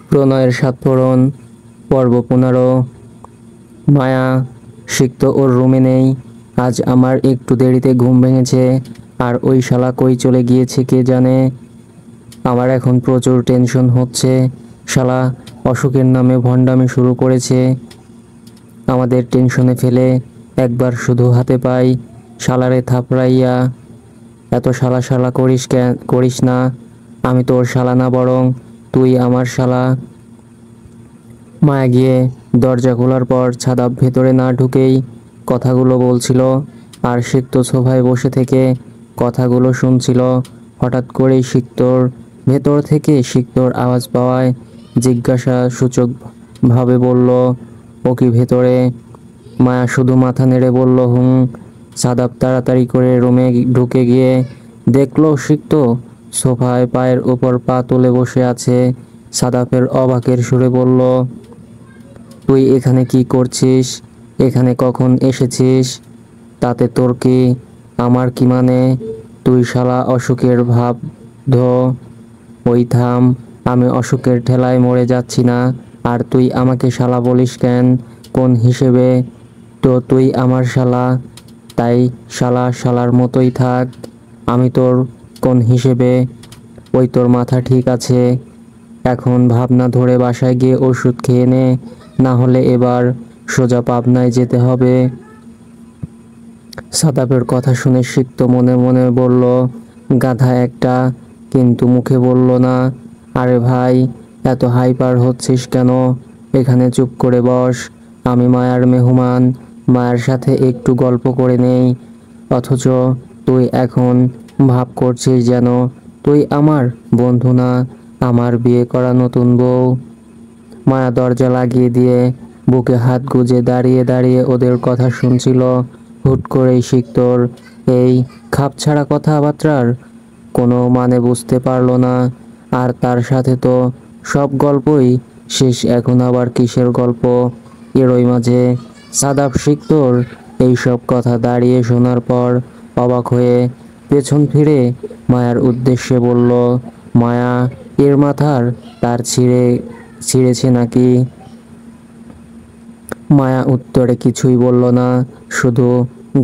প্রণয়ের সাতপরণ পর্ব 15। মায়া সিক্ত ওর রুমে নেই। আজ আমার একটু দেরিতে ঘুম ভেঙেছে, আর ওই শালা কই চলে গিয়েছে কে জানে। আমার এখন প্রচুর টেনশন হচ্ছে। শালা অশোকের নামে ভণ্ডামি শুরু করেছে। আমাদের টেনশনে ফেলে একবার শুধু হাতে পাই, শালারে থাপড়াইয়া। এত শালা শালা করিস না। আমি তোর শালা না, বরং তুই আমার শালা। মায়া গিয়ে দরজা খোলার পর ছাদা ভেতরে না ঢুকেই কথাগুলো বলছিল, আর সিক্ত সোফায় বসে থেকে কথাগুলো শুনছিল। হঠাৎ করেই সিক্তর ভেতর থেকে সিক্তর আওয়াজ পাওয়ায় জিজ্ঞাসা সূচক ভাবে বলল, ও কি ভেতরে? মায়া শুধু মাথা নেড়ে বলল, হুম। সাদাব তাড়াতাড়ি করে রুমে ঢুকে গিয়ে দেখলো সিক্ত সোফায় পায়ের উপর পা তুলে বসে আছে। সাদাবের অবাকের সুরে বলল, তুই এখানে কি করছিস? এখানে কখন এসেছিস? তাতে তোর কি? আমার কি মানে? তুই শালা অসুখের ভাব ধো। ওই থাম, আমি অসুখের ঠেলায় মরে যাচ্ছি না। আর তুই আমাকে শালা বলিস কেন? কোন হিসেবে? তো তুই আমার শালা, তাই শালা শালার মতোই থাক। আমি তোর কোন হিসেবে? ওই তোর মাথা ঠিক আছে? এখন ভাবনা ধরে বাসায় গিয়ে ওষুধ খেয়ে নে, না হলে এবার সোজা পাবনায় যেতে হবে। সাদাবের কথা শুনে সিক্ত মনে মনে বলল, গাধা একটা, কিন্তু মুখে বলল না। আরে ভাই, এত হাইপার হচ্ছিস কেন? এখানে চুপ করে বস। আমি মায়ার মেহমান, মায়ের সাথে একটু গল্প করে নেই। অথচ তুই এখন ভাব করছিস যেন তুই আমার বন্ধু না, আমার বিয়ে করা নতুন বউ। মায়া দরজা লাগিয়ে দিয়ে বুকে হাত গুজে দাঁড়িয়ে দাঁড়িয়ে ওদের কথা শুনছিল। হুট করেই সিক্তর এই খাপছাড়া কথাবার্তার কোনো মানে বুঝতে পারলো না। আর তার সাথে তো সব গল্পই শেষ, এখন আবার কিসের গল্প? এরই মাঝে সাদাব সিক্তর এইসব কথা দাঁড়িয়ে শোনার পর অবাক হয়ে পেছন ফিরে মায়ার উদ্দেশ্যে বলল, মায়া, এর মাথার তার ছিঁড়েছে নাকি? মায়া উত্তরে কিছুই বলল না, শুধু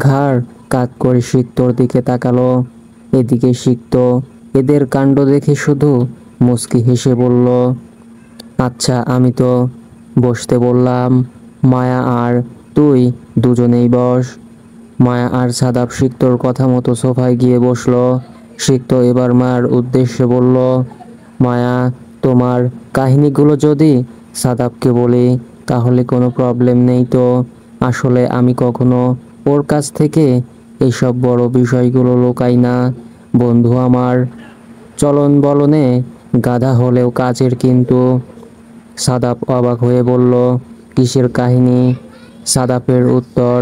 ঘাড় কাত করে সিক্তর দিকে তাকালো। এদিকে সিক্ত এদের কাণ্ড দেখে শুধু মুচকি হেসে বলল, আচ্ছা, আমি তো বসতে বললাম। মায়া আর তুই দুজনেই বস। মায়া আর সাদাব সিক্তর কথা মতো সোফায় গিয়ে বসলো। সিক্ত এবার মায়ার উদ্দেশ্যে বলল, মায়া, তোমার কাহিনীগুলো যদি সাদাবকে বলি তাহলে কোনো প্রবলেম নেই তো? আসলে আমি কখনো ওর কাছ থেকে এইসব বড় বিষয়গুলো লুকাই না। বন্ধু আমার, চলন বলনে গাধা হলেও কাজের কিন্তু। সাদাব অবাক হয়ে বলল, কিসের কাহিনী? সাদাবের উত্তর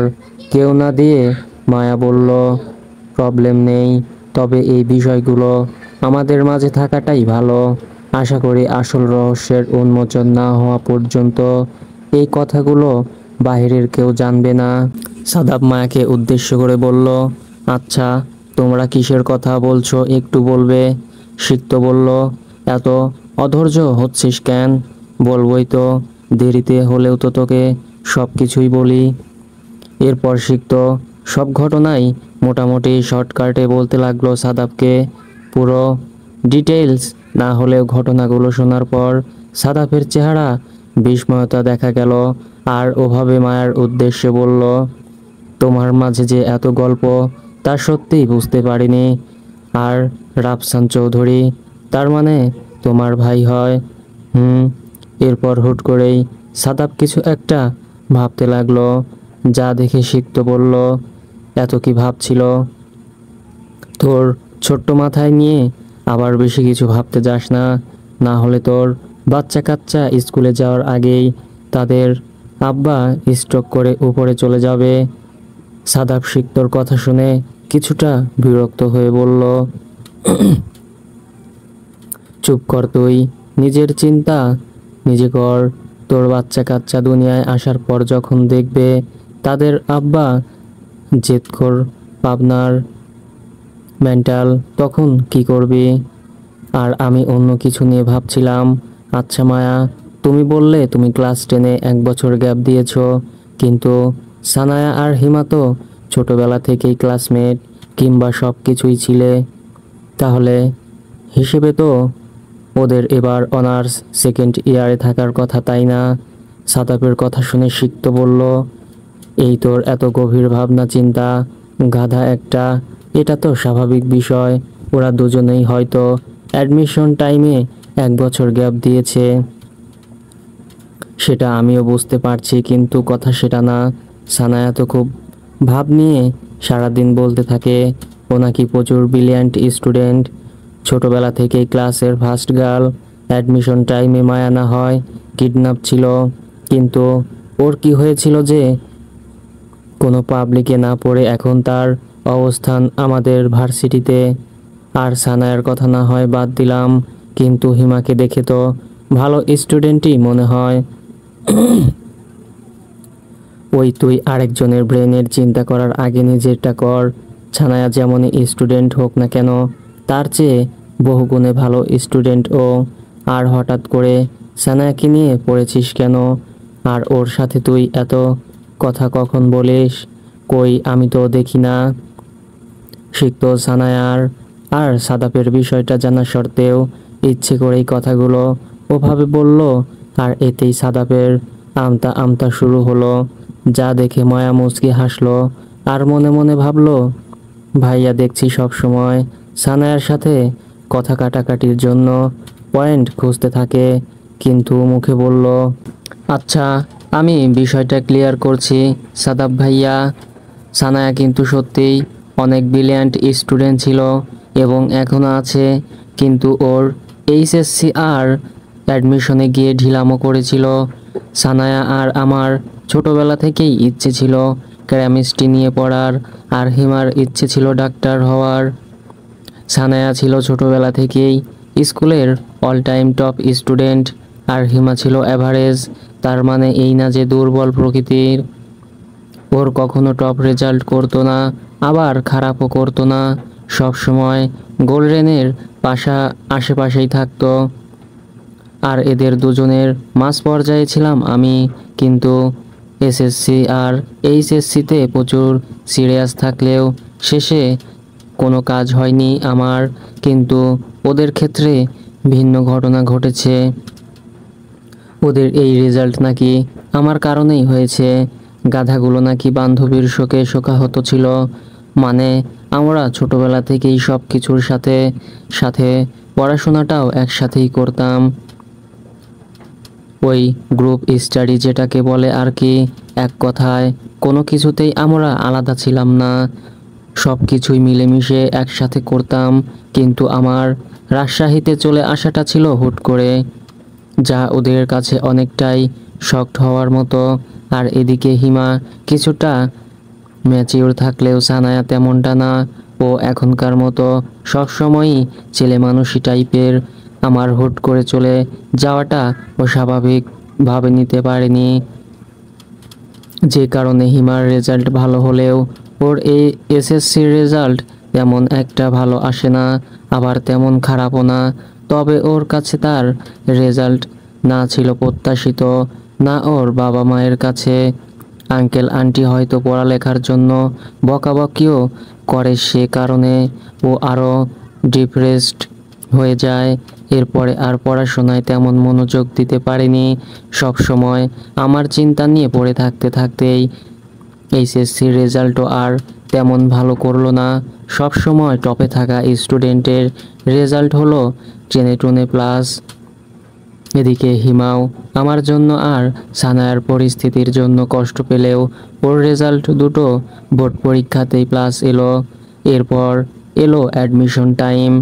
কেউ না দিয়ে মায়া বলল, প্রবলেম নেই, তবে এই বিষয়গুলো আমাদের মাঝে থাকাটাই ভালো। আশা করি আসল রহস্যের উন্মোচন না হওয়া পর্যন্ত এই কথাগুলো বাইরের কেউ জানবে না। সাদাব মায়াকে উদ্দেশ্য করে বলল, আচ্ছা, তোমরা কিসের কথা বলছো একটু বলবে? সিক্ত বলল, এত অধৈর্য হচ্ছিস কেন? বলবই তো, দেরিতে হলেও তো তোকে সব কিছুই বলি। এরপর সিক্ত সব ঘটনাই মোটামুটি শর্টকাটে বলতে লাগলো সাদাবকে। পুরো ডিটেইলস না হলেও ঘটনাগুলো শোনার পর সাদাবের চেহারা বিস্ময়তা দেখা গেল, আর ওভাবে মায়ার উদ্দেশ্যে বলল, তোমার মাঝে যে এত গল্প তা সত্যিই বুঝতে পারিনি। আর রাফসান চৌধুরী, তার মানে তোমার ভাই হয়? হুম। এরপর হুট করেই সাদাব কিছু একটা ভাবতে লাগলো, যা দেখে সিক্ত বলল, এত কি ভাবছিল? তোর ছোট্ট মাথায় নিয়ে আবার বেশি কিছু ভাবতে যাস না, না হলে তোর বাচ্চা কাচ্চা স্কুলে যাওয়ার আগেই তাদের আব্বা স্ট্রোক করে উপরে চলে যাবে। সাদাব সিক্তর কথা শুনে কিছুটা বিরক্ত হয়ে বলল, চুপ কর তুই, নিজের চিন্তা নিজে কর। তোর বাচ্চা কাচ্চা দুনিয়ায় আসার পর যখন দেখবে তাদের আব্বা জেদখোর পাবনার মেন্টাল, তখন কি করবি? আর আমি অন্য কিছু নিয়ে ভাবছিলাম। আচ্ছা মায়া, তুমি বললে তুমি ক্লাস 10-এ 1 বছর গ্যাপ দিয়েছো, কিন্তু সানায়া আর হিমা তো ছোটবেলা থেকেই ক্লাসমেট কিংবা সব কিছুই ছিলে। তাহলে হিসেবে তো ওদের এবার অনার্স সেকেন্ড ইয়ারে থাকার কথা, তাই না? সাদাপের কথা শুনে সিক্ত বলল, এই তোর এত গভীর ভাবনা চিন্তা, গাধা একটা। এটা তো স্বাভাবিক বিষয়, ওরা দুজনেই হয়তো অ্যাডমিশন টাইমে 1 বছর গ্যাপ দিয়েছে। সেটা আমিও বুঝতে পারছি, কিন্তু কথা সেটা না। সানায়া তো খুব ভাব নিয়ে সারাদিন বলতে থাকে ও নাকি প্রচুর ব্রিলিয়ান্ট স্টুডেন্ট, ছোটবেলা থেকেই ক্লাসের ফার্স্ট গার্ল। অ্যাডমিশন টাইমে মায়া না হয় কিডন্যাপ ছিল, কিন্তু ওর কি হয়েছিল যে কোনো পাবলিকে না পড়ে এখন তার অবস্থান আমাদের ভার্সিটিতে। আর সানায়ার কথা না হয় বাদ দিলাম, কিন্তু হিমাকে দেখে তো ভালো স্টুডেন্টই মনে হয়। ওই তুই আরেকজনের ব্রেনের চিন্তা করার আগে নিজেরটা কর। ছানায়া যেমনই স্টুডেন্ট হোক না কেন, তার চেয়ে বহুগুণে ভালো স্টুডেন্ট ও। আর হঠাৎ করে সানায়াকে নিয়ে পড়েছিস কেন? আর ওর সাথে তুই এত কথা কখন বলিস? কই, আমি তো দেখি না। সিক্ত সানায়ার আর সাদাপের বিষয়টা জানা সত্ত্বেও ইচ্ছে করেই কথাগুলো ওভাবে বলল, আর এতেই সাদাপের আমতা আমতা শুরু হলো। যা দেখে মায়া মুচকি হাসলো আর মনে মনে ভাবলো, ভাইয়া দেখছি সব সময় সানায়ার সাথে কথা কাটাকাটির জন্য পয়েন্ট খুঁজতে থাকে, কিন্তু মুখে বলল, আচ্ছা আমি বিষয়টা ক্লিয়ার করছি সাদাব ভাইয়া। সানায়া কিন্তু সত্যিই অনেক ব্রিলিয়ান্ট স্টুডেন্ট ছিল এবং এখনও আছে, কিন্তু ওর এইচএসসি আর অ্যাডমিশনে গিয়ে ঢিলামো করেছিল। সানায়া আর আমার ছোটবেলা থেকেই ইচ্ছে ছিল কেমিস্ট্রি নিয়ে পড়ার, আর হিমার ইচ্ছে ছিল ডাক্তার হওয়ার। সানায়া ছিল ছোটবেলা থেকেই স্কুলের অল টাইম টপ স্টুডেন্ট, আর হিমা ছিল অ্যাভারেজ। তার মানে এই না যে দুর্বল প্রকৃতির। ওর কখনো টপ রেজাল্ট করতো না, আবার খারাপও করতো না, সব সময় গোল্ডেনের আশেপাশেই থাকতো। আর এদের দুজনের মাঝ পর্যায়ে ছিলাম আমি, কিন্তু এসএসসি আর এইচএসসিতে প্রচুর সিরিয়াস থাকলেও শেষে কোনো কাজ হয়নি আমার। কিন্তু ওদের ক্ষেত্রে ভিন্ন ঘটনা ঘটেছে। ওদের এই রেজাল্ট নাকি আমার কারণেই হয়েছে। গাধাগুলো নাকি বান্ধবীর শোকে শোকাহত ছিল। মানে আমরা ছোটবেলা থেকেই সব কিছুর সাথে সাথে পড়াশোনাটাও একসাথেই করতাম। ওই গ্রুপ স্টাডি যেটাকে বলে আর কি। এক কথায় কোনো কিছুতেই আমরা আলাদা ছিলাম না, সব কিছুই মিলেমিশে একসাথে করতাম। কিন্তু আমার রাজশাহীতে চলে আসাটা ছিল হুট করে, যা ওদের কাছে অনেকটাই শকড হওয়ার মতো। আর এদিকে হিমা কিছুটা ম্যাচিওর থাকলেও সানায়া তেমনটা না। ও এখনকার মতো সবসময়ই ছেলে মানুষই টাইপের। আমার হুট করে চলে যাওয়াটা ও স্বাভাবিকভাবে নিতে পারেনি, যে কারণে হিমার রেজাল্ট ভালো হলেও ওর এই এসএসসির রেজাল্ট তেমন একটা ভালো আসে না, আবার তেমন খারাপও না। তবে ওর কাছে তার রেজাল্ট না ছিল প্রত্যাশিত, না ওর বাবা মায়ের কাছে। আঙ্কেল আন্টি হয়তো পড়ালেখার জন্য বকাবকিও করে, সে কারণে ও আরও ডিপ্রেসড হয়ে যায়। এরপরে আর পড়াশোনায় তেমন মনোযোগ দিতে পারেনি। সব সময় আমার চিন্তা নিয়ে পড়ে থাকতে থাকতেই এইচএসসির রেজাল্টও আর তেমন ভালো করলো না। সব সময় টপে থাকা স্টুডেন্টের রেজাল্ট হলো 10-2 প্লাস। এদিকে হিমাও আমার জন্য আর সানায়ার পরিস্থিতির জন্য কষ্ট পেলেও ওর রেজাল্ট দুটো বোর্ড পরীক্ষাতেই প্লাস এলো। এরপর এলো অ্যাডমিশন টাইম।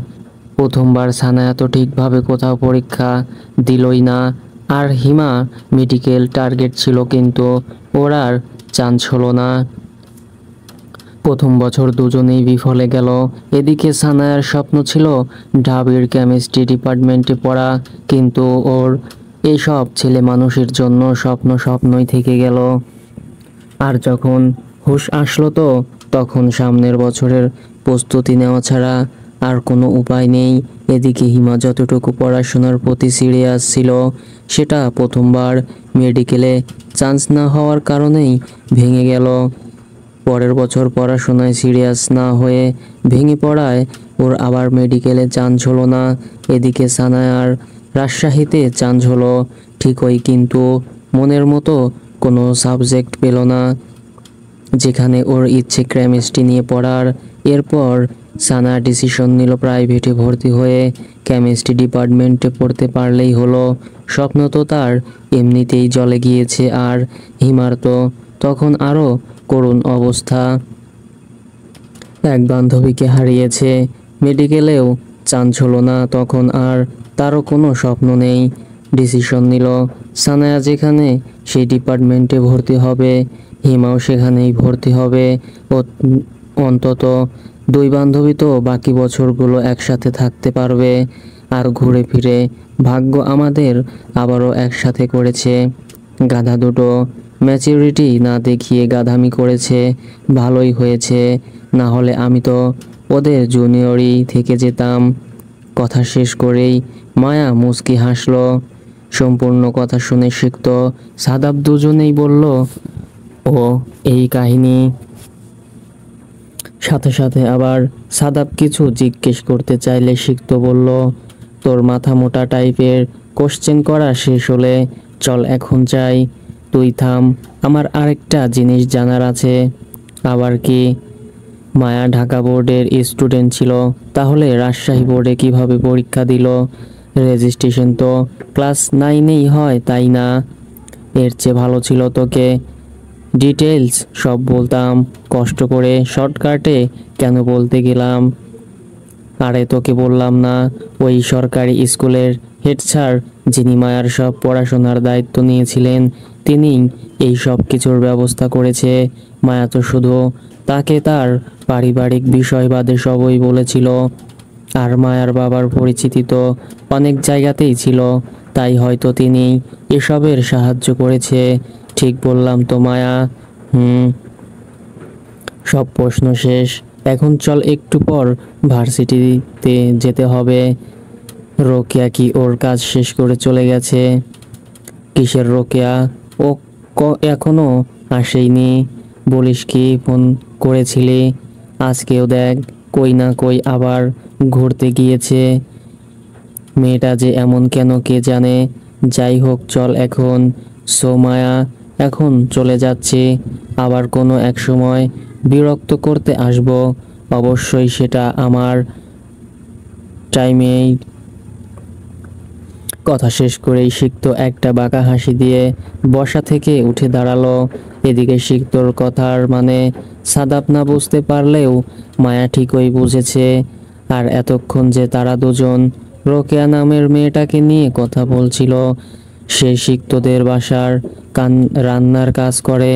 প্রথমবার সানায়া তো ঠিকভাবে কোথাও পরীক্ষা দিলই না, আর হিমা মেডিকেল টার্গেট ছিল, কিন্তু ওর আর চান্স হলো না। প্রথম বছর দুজনেই বিফলে গেল। এদিকে সানায়ার স্বপ্ন ছিল ঢাবির কেমিস্ট্রি ডিপার্টমেন্টে পড়া, কিন্তু ওর এইসব ছেলে মানুষের জন্য স্বপ্ন স্বপ্নই থেকে গেল। আর যখন হুঁশ আসলো তো তখন সামনের বছরের প্রস্তুতি নেওয়া ছাড়া আর কোনো উপায় নেই। এদিকে হিমা যতটুকু পড়াশোনার প্রতি সিরিয়াস ছিল সেটা প্রথমবার মেডিকেলে চান্স না হওয়ার কারণেই ভেঙে গেল। পরের বছর পড়াশোনায় সিরিয়াস না হয়ে ভেঙে পড়ায় ওর আবার মেডিকেলে চান্স হলো না। এদিকে সানায়ার রাজশাহীতে চান্স হলো ঠিকই, কিন্তু মনের মতো কোনো সাবজেক্ট পেল না যেখানে ওর ইচ্ছে কেমিস্ট্রি নিয়ে পড়ার। এরপর সানা ডিসিশন নিল প্রাইভেটে ভর্তি হয়ে কেমিস্ট্রি ডিপার্টমেন্টে পড়তে পারলেই হলো। স্বপ্ন তো তার এমনিতেই জলে গিয়েছে, আর হিমার তো তখন আরও করুণ অবস্থা। এক বান্ধবীকে হারিয়েছে, মেডিকেলেও চান্স হলো না, তখন আর তারও কোনো স্বপ্ন নেই। ডিসিশন নিল সানায়া যেখানে সেই ডিপার্টমেন্টে ভর্তি হবে, হিমাও সেখানেই ভর্তি হবে। ও অন্তত দুই বান্ধবী তো বাকি বছরগুলো একসাথে থাকতে পারবে। আর ঘুরে ফিরে ভাগ্য আমাদের আবারও একসাথে করেছে। গাধা দুটো ম্যাচুরিটি না দেখিয়ে গাধামি করেছে, ভালোই হয়েছে, না হলে আমি তো ওদের জুনিয়রই থেকে যেতাম। কথা শেষ করেই মায়া মুচকি হাসলো। সম্পূর্ণ কথা শুনে সিক্ত সাদাব দুজনেই বলল, ও এই কাহিনী। সাথে সাথে আবার সাদাব কিছু জিজ্ঞেস করতে চাইলে সিক্ত বলল, তোর মাথা মোটা টাইপের কোশ্চেন করা শেষ হলে চল এখন যাই। তুই থাম, আমার আরেকটা জিনিস জানার আছে। আবার কি? মায়া ঢাকা বোর্ডের স্টুডেন্ট ছিল, তাহলে রাজশাহী বোর্ডে কিভাবে পরীক্ষা দিল? রেজিস্ট্রেশন তো ক্লাস 9-এই হয়, তাই না? এর চেয়ে ভালো ছিল তোকে ডিটেলস সব বলতাম, কষ্ট করে শর্টকাটে কেন বলতে গেলাম। আরে তোকে বললাম না, ওই সরকারি স্কুলের হেড স্যার যিনি মায়ার সব পড়াশোনার দায়িত্ব নিয়েছিলেন, তিনি এই সব কিছুর ব্যবস্থা করেছে। মায়া তো শুধু তাকে তার পারিবারিক বিষয় বাদে সবই বলেছিল। আর মায়ার বাবার পরিচিতি তো অনেক জায়গাতেই ছিল, তাই হয়তো তিনি এসবের সাহায্য করেছে। ঠিক বললাম তো মায়া? সব প্রশ্ন শেষ, এখন চল, একটু পর ভার্সিটিতে যেতে হবে। রোকেয়া কি ওর কাজ শেষ করে চলে গেছে? কিসের রোকেয়া? ও এখনো আসেইনি? বলিস কি, ফোন করেছিলি? আজকেও দেখ কই না কই আবার ঘুরতে গিয়েছে। মেয়েটা যে এমন কেন কে জানে। যাই হোক চল এখন। মায়া এখন চলে যাচ্ছি, আবার কোনো এক সময় বিরক্ত করতে আসব, অবশ্যই সেটা আমার টাইমেই। কথা শেষ করেই সিক্ত একটা বাঁকা হাসি দিয়ে বসা থেকে উঠে দাঁড়ালো। এদিকে সিক্তর কথার মানে সাদাব না বুঝতে পারলেও মায়া ঠিকই বুঝেছে। আর এতক্ষণ যে তারা দুজন রোকেয়া নামের মেয়েটাকে নিয়ে কথা বলছিল, সে সিক্তদের বাসার রান্নার কাজ করে।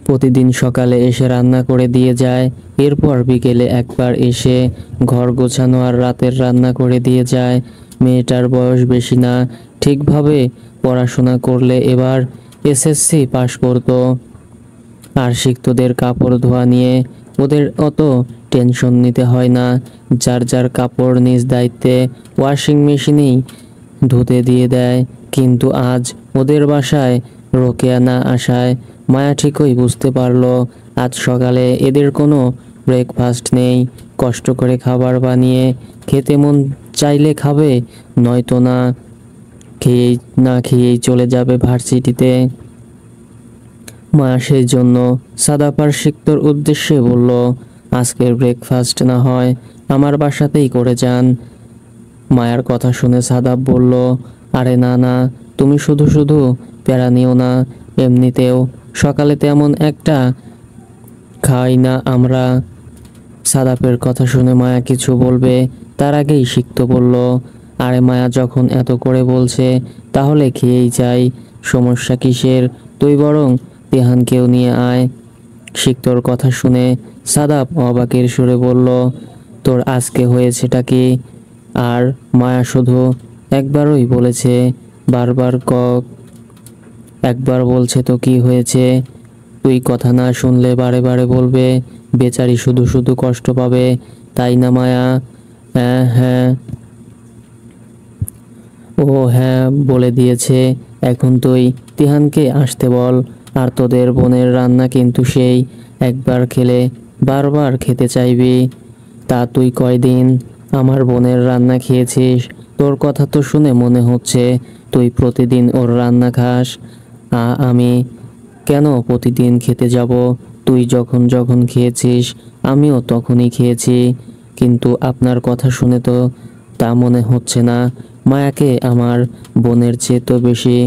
প্রতিদিন সকালে এসে রান্না করে দিয়ে যায়, এরপর বিকেলে একবার এসে ঘর গোছানো আর রাতের রান্না করে দিয়ে যায়। মেয়েটার বয়স বেশি না, ঠিকভাবে পড়াশোনা করলে এবার এসএসসি পাশ করতো। আর সিক্তদের কাপড় ধোয়া নিয়ে ওদের অত টেনশন নিতে হয় না, যার যার কাপড় নিজ দায়িত্বে ওয়াশিং মেশিনেই ধুতে দিয়ে দেয়। কিন্তু আজ ওদের বাসায় রোকেয়া না আসায় মায়া ঠিকই বুঝতে পারলো আজ সকালে এদের কোনো ব্রেকফাস্ট নেই। কষ্ট করে খাবার বানিয়ে খেতে মন চাইলে খাবে, নয়তো না খেয়েই চলে যাবে ভার্সিটিতে। মায়া সেই জন্য সাদাপার সিক্তর উদ্দেশ্যে বলল, আজকের ব্রেকফাস্ট না হয় আমার বাসাতেই করে যান। মায়ার কথা শুনে সাদাব বলল, আরে না না, তুমি শুধু শুধু প্যারা নিও না, এমনিতেও সকালে তেমন একটা খাই না আমরা। সাদাপের কথা শুনে মায়া কিছু বলবে তার আগেই সিক্ত বলল, আরে মায়া যখন এত করে বলছে তাহলে খেয়েই যাই, সমস্যা কিসের? তুই বরং তিহানকেও নিয়ে আয়। সিক্তর কথা শুনে সাদাব অবাকের সুরে বলল, তোর আজকে হয়েছেটা কি? আর মায়া শুধু একবারই বলেছে, বারবার একবার বলছে তো কি হয়েছে? তুই কথা না শুনলে বারে বারে বলবে, বেচারি শুধু শুধু কষ্ট পাবে। তাই না মায়া? হ্যাঁ হ্যাঁ, ও হ্যাঁ বলে দিয়েছে। এখন তুই তিহানকে আসতে বল। আর তোদের বোনের রান্না কিন্তু সেই, একবার খেলে বারবার খেতে চাইবি। তা তুই কয়দিন আমার বোনের রান্না খেয়েছিস? তোর কথা তো শুনে মনে হচ্ছে তুই প্রতিদিন ওর রান্না খাস। আমি কেন প্রতিদিন খেতে যাব? তুই যখন যখন খেয়েছিস আমিও তখনই খেয়েছি। কিন্তু আপনার কথা শুনে তো তা মনে হচ্ছে না। মায়াকে আমার বোনের চেয়ে তো বেশি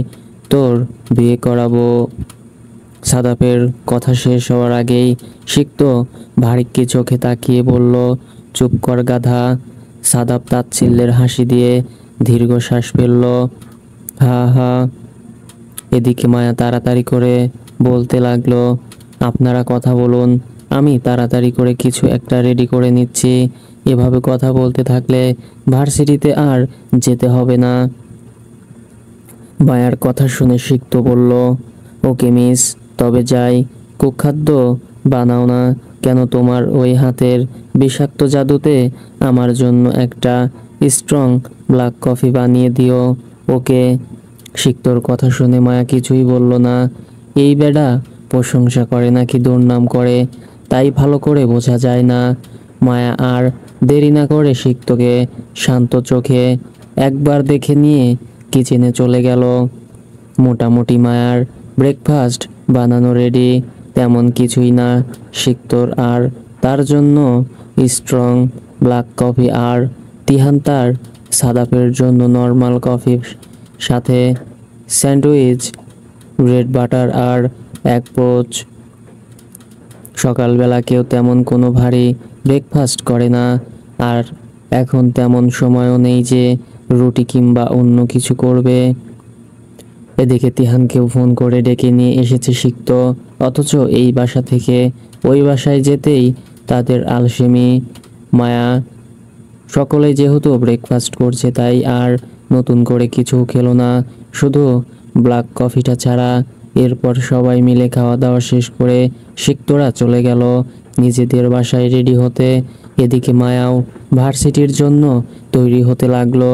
তোর বিয়ে করাবো। সাদাপের কথা শেষ হওয়ার আগেই সিক্ত ভারিক্কি চোখে তাকিয়ে বলল, চুপ কর গাধা। সাদাপ তাচ্ছিল্যের হাসি দিয়ে দীর্ঘশ্বাস ফেলল। হা হা। এদিকে মায়া তাড়াতাড়ি করে বলতে লাগলো, আপনারা কথা বলুন, আমি তাড়াতাড়ি করে কিছু একটা রেডি করে নিচ্ছি। এভাবে কথা বলতে থাকলে ভার্সিটিতে আর যেতে হবে না। মায়ার কথা শুনে সিক্ত বলল, ওকে মিস, তবে যাই। কুখাদ্য বানাও না কেন? তোমার ওই হাতের বিষাক্ত জাদুতে আমার জন্য একটা স্ট্রং ব্ল্যাক কফি বানিয়ে দিও। ওকে। সিক্তর কথা শুনে মায়া কিছুই বলল না। এই বেডা প্রশংসা করে নাকি দুর্নাম করে তাই ভালো করে বোঝা যায় না। মায়া আর দেরি না করে সিক্তকে শান্ত চোখে একবার দেখে নিয়ে কিচেনে চলে গেল। মোটামুটি মায়ার ব্রেকফাস্ট বানানো রেডি। তেমন কিছুই না। সিক্তর আর তার জন্য স্ট্রং ব্ল্যাক কফি, আর তিহান তার সাদাপের জন্য নর্মাল কফির সাথে স্যান্ডউইচ, ব্রেড বাটার আর এক পোচ। সকালবেলা কেউ তেমন কোনো ভারী ব্রেকফাস্ট করে না, আর এখন তেমন সময়ও নেই যে রুটি কিংবা অন্য কিছু করবে। এদিকে তিহানকেও ফোন করে ডেকে নিয়ে এসেছে সিক্ত, অথচ এই বাসা থেকে ওই বাসায় যেতেই তাদের আলসেমি। মায়া সকলে যেহেতু ব্রেকফাস্ট করছে তাই আর নতুন করে কিছু খেলো না, শুধু ব্ল্যাক কফিটা ছাড়া। এরপর সবাই মিলে খাওয়া দাওয়া শেষ করে সিক্তরা চলে গেল নিজেদের বাসায় রেডি হতে। এদিকে মায়াও ভার্সিটির জন্য তৈরি হতে লাগলো।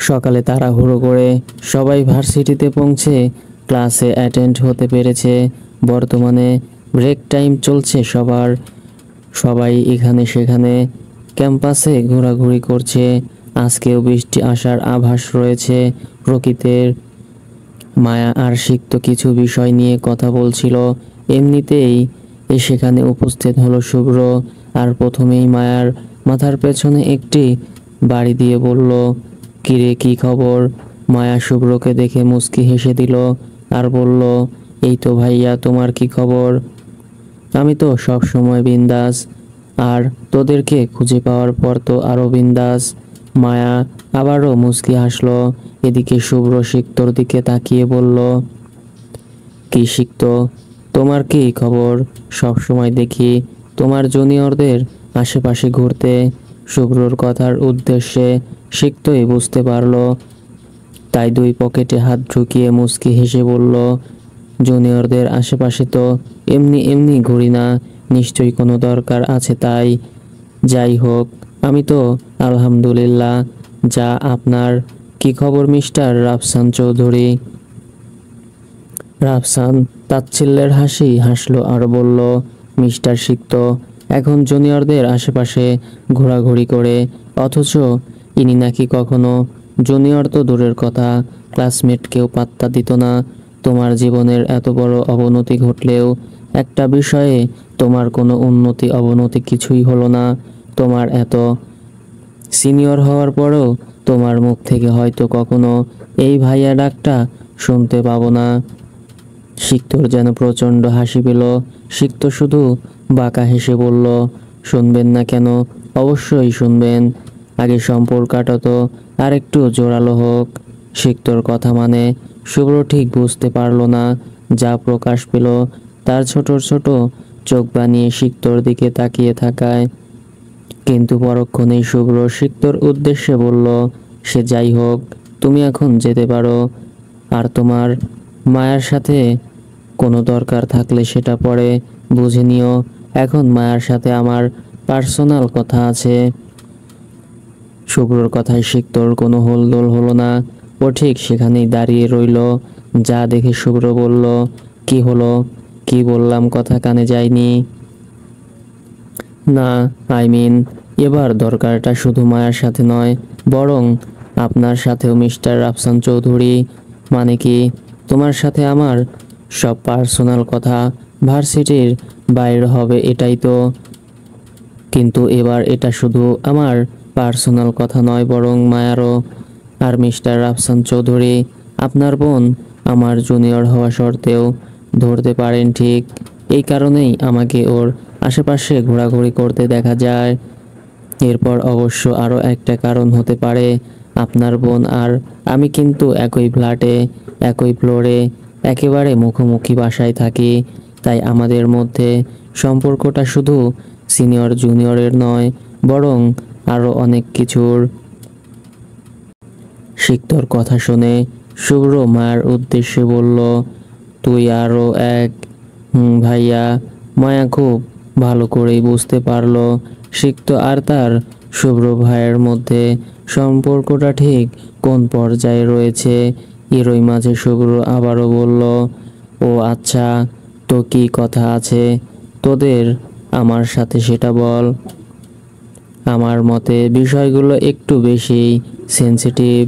সকালে তাড়াহুড়ো করে সবাই ভার্সিটিতে পৌঁছে ক্লাসে অ্যাটেন্ড হতে পেরেছে। বর্তমানে ব্রেক টাইম চলছে সবার। সবাই এখানে সেখানে ক্যাম্পাসে ঘোরাঘুরি করছে। আজকেও বৃষ্টি আসার আভাস রয়েছে প্রকৃতির। মায়া আর সিক্ত কিছু বিষয় নিয়ে কথা বলছিল, এমনিতেই সেখানে উপস্থিত হলো শুভ্র। আর প্রথমেই মায়ার মাথার পেছনে একটি বাড়ি দিয়ে বলল, কিরে কি খবর? মায়া শুভ্রকে দেখে মুচকি হেসে দিল আর বলল, এই তো ভাইয়া, তোমার কি খবর? আমি তো সব সময় বিন্দাস, আর তোদেরকে খুঁজে পাওয়ার পর তো আরো বিন্দাস। মায়া আবারও মুচকি হাসলো। এদিকে শুভ্র সিক্তর দিকে তাকিয়ে বলল, কি সিক্ত, তোমার কি খবর? সব সময় দেখি তোমার জুনিয়রদের আশেপাশে ঘুরতে। শুভ্রর কথার উদ্দেশ্যে সিক্তই বুঝতে পারলো, তাই দুই পকেটে হাত ঢুকিয়ে মুচকি হেসে বলল, জুনিয়রদের আশেপাশে তো এমনি এমনি ঘুরি না, নিশ্চয়ই কোনো দরকার আছে তাই। যাই হোক, আমি তো আলহামদুলিল্লাহ। যা আপনার কি খবর মিস্টার রাফসান চৌধুরী? রাফসান তাচ্ছিল্যের হাসি হাসলো আর বলল, মিস্টার সিক্ত এখন জুনিয়রদের আশেপাশে ঘোরাঘুরি করে, অথচ ইনি নাকি কখনো জুনিয়র তো দূরের কথা, ক্লাসমেটকেও পাত্তা দিত না। তোমার জীবনের এত বড় অবনতি ঘটলেও একটা বিষয়ে তোমার কোনো উন্নতি অবনতি কিছুই হলো না। তোমার এত সিনিয়র হওয়ার পরও তোমার মুখ থেকে হয়তো কখনো এই ভাইয়া ডাকটা শুনতে পাবো না। সিক্তর যেন প্রচণ্ড হাসি পেল। সিক্ত শুধু বাঁকা হেসে বলল, শুনবেন না কেন? অবশ্যই শুনবেন, আগে সম্পর্কটা তো আরেকটু জোরালো হোক। সিক্তর কথা মানে শুভ্র ঠিক বুঝতে পারল না। যা প্রকাশ পেল তার ছোট ছোট চোখ বানিয়ে সিক্তর দিকে তাকিয়ে থাকায়। কিন্তু পরক্ষণেই শুভ্র সিক্তর উদ্দেশ্যে বলল, সে যাই হোক, তুমি এখন যেতে পারো। আর তোমার মায়ের সাথে কোনো দরকার থাকলে সেটা পরে বুঝে নিও। এখন মায়ার সাথে আমার পার্সোনাল কথা আছে। শুভ্রর কথায় সিক্তর কোনো হোলদোল হলো না। ও ঠিক সেখানেই দাঁড়িয়ে রইল। যা দেখে শুভ্র বলল, কি হলো? কি বললাম কথা কানে যায়নি? না, এবার দরকারটা শুধু মায়ার সাথে নয়, বরং আপনার সাথেও মিস্টার রাফসান চৌধুরী। মানে কি? তোমার সাথে আমার সব পার্সোনাল কথা ভার্সিটির বাইরে হবে, এটাই তো। কিন্তু এবার এটা শুধু আমার পার্সোনাল কথা নয়, বরং মায়ারও। আর মিস্টার রাফসান চৌধুরী, আপনার বোন আমার জুনিয়র হওয়া সত্ত্বেও ধরতে পারেন ঠিক। এই কারণেই আমাকে ওর আশেপাশে ঘোরাঘুরি করতে দেখা যায়। এরপর অবশ্য আরও একটা কারণ হতে পারে। আপনার বোন আর আমি কিন্তু একই ফ্ল্যাটে, একই ফ্লোরে, একেবারে মুখোমুখি বাসায় থাকি। তাই আমাদের মধ্যে সম্পর্কটা শুধু সিনিয়র জুনিয়রের নয়, বরং আরও অনেক কিছুর। সিক্তর কথা শুনে শুভ্র মায়ের উদ্দেশ্যে বলল, তুই আরও এক। ভাইয়া। মায়া খুব ভালো করেই বুঝতে পারল সিক্ত আর তার শুভ্র ভাইয়ের মধ্যে সম্পর্কটা ঠিক কোন পর্যায়ে রয়েছে। এরই মাঝে শুভ্র আবারও বলল, ও আচ্ছা, তো কি কথা আছে তোদের আমার সাথে সেটা বল। আমার মতে বিষয়গুলো একটু বেশি সেনসিটিভ,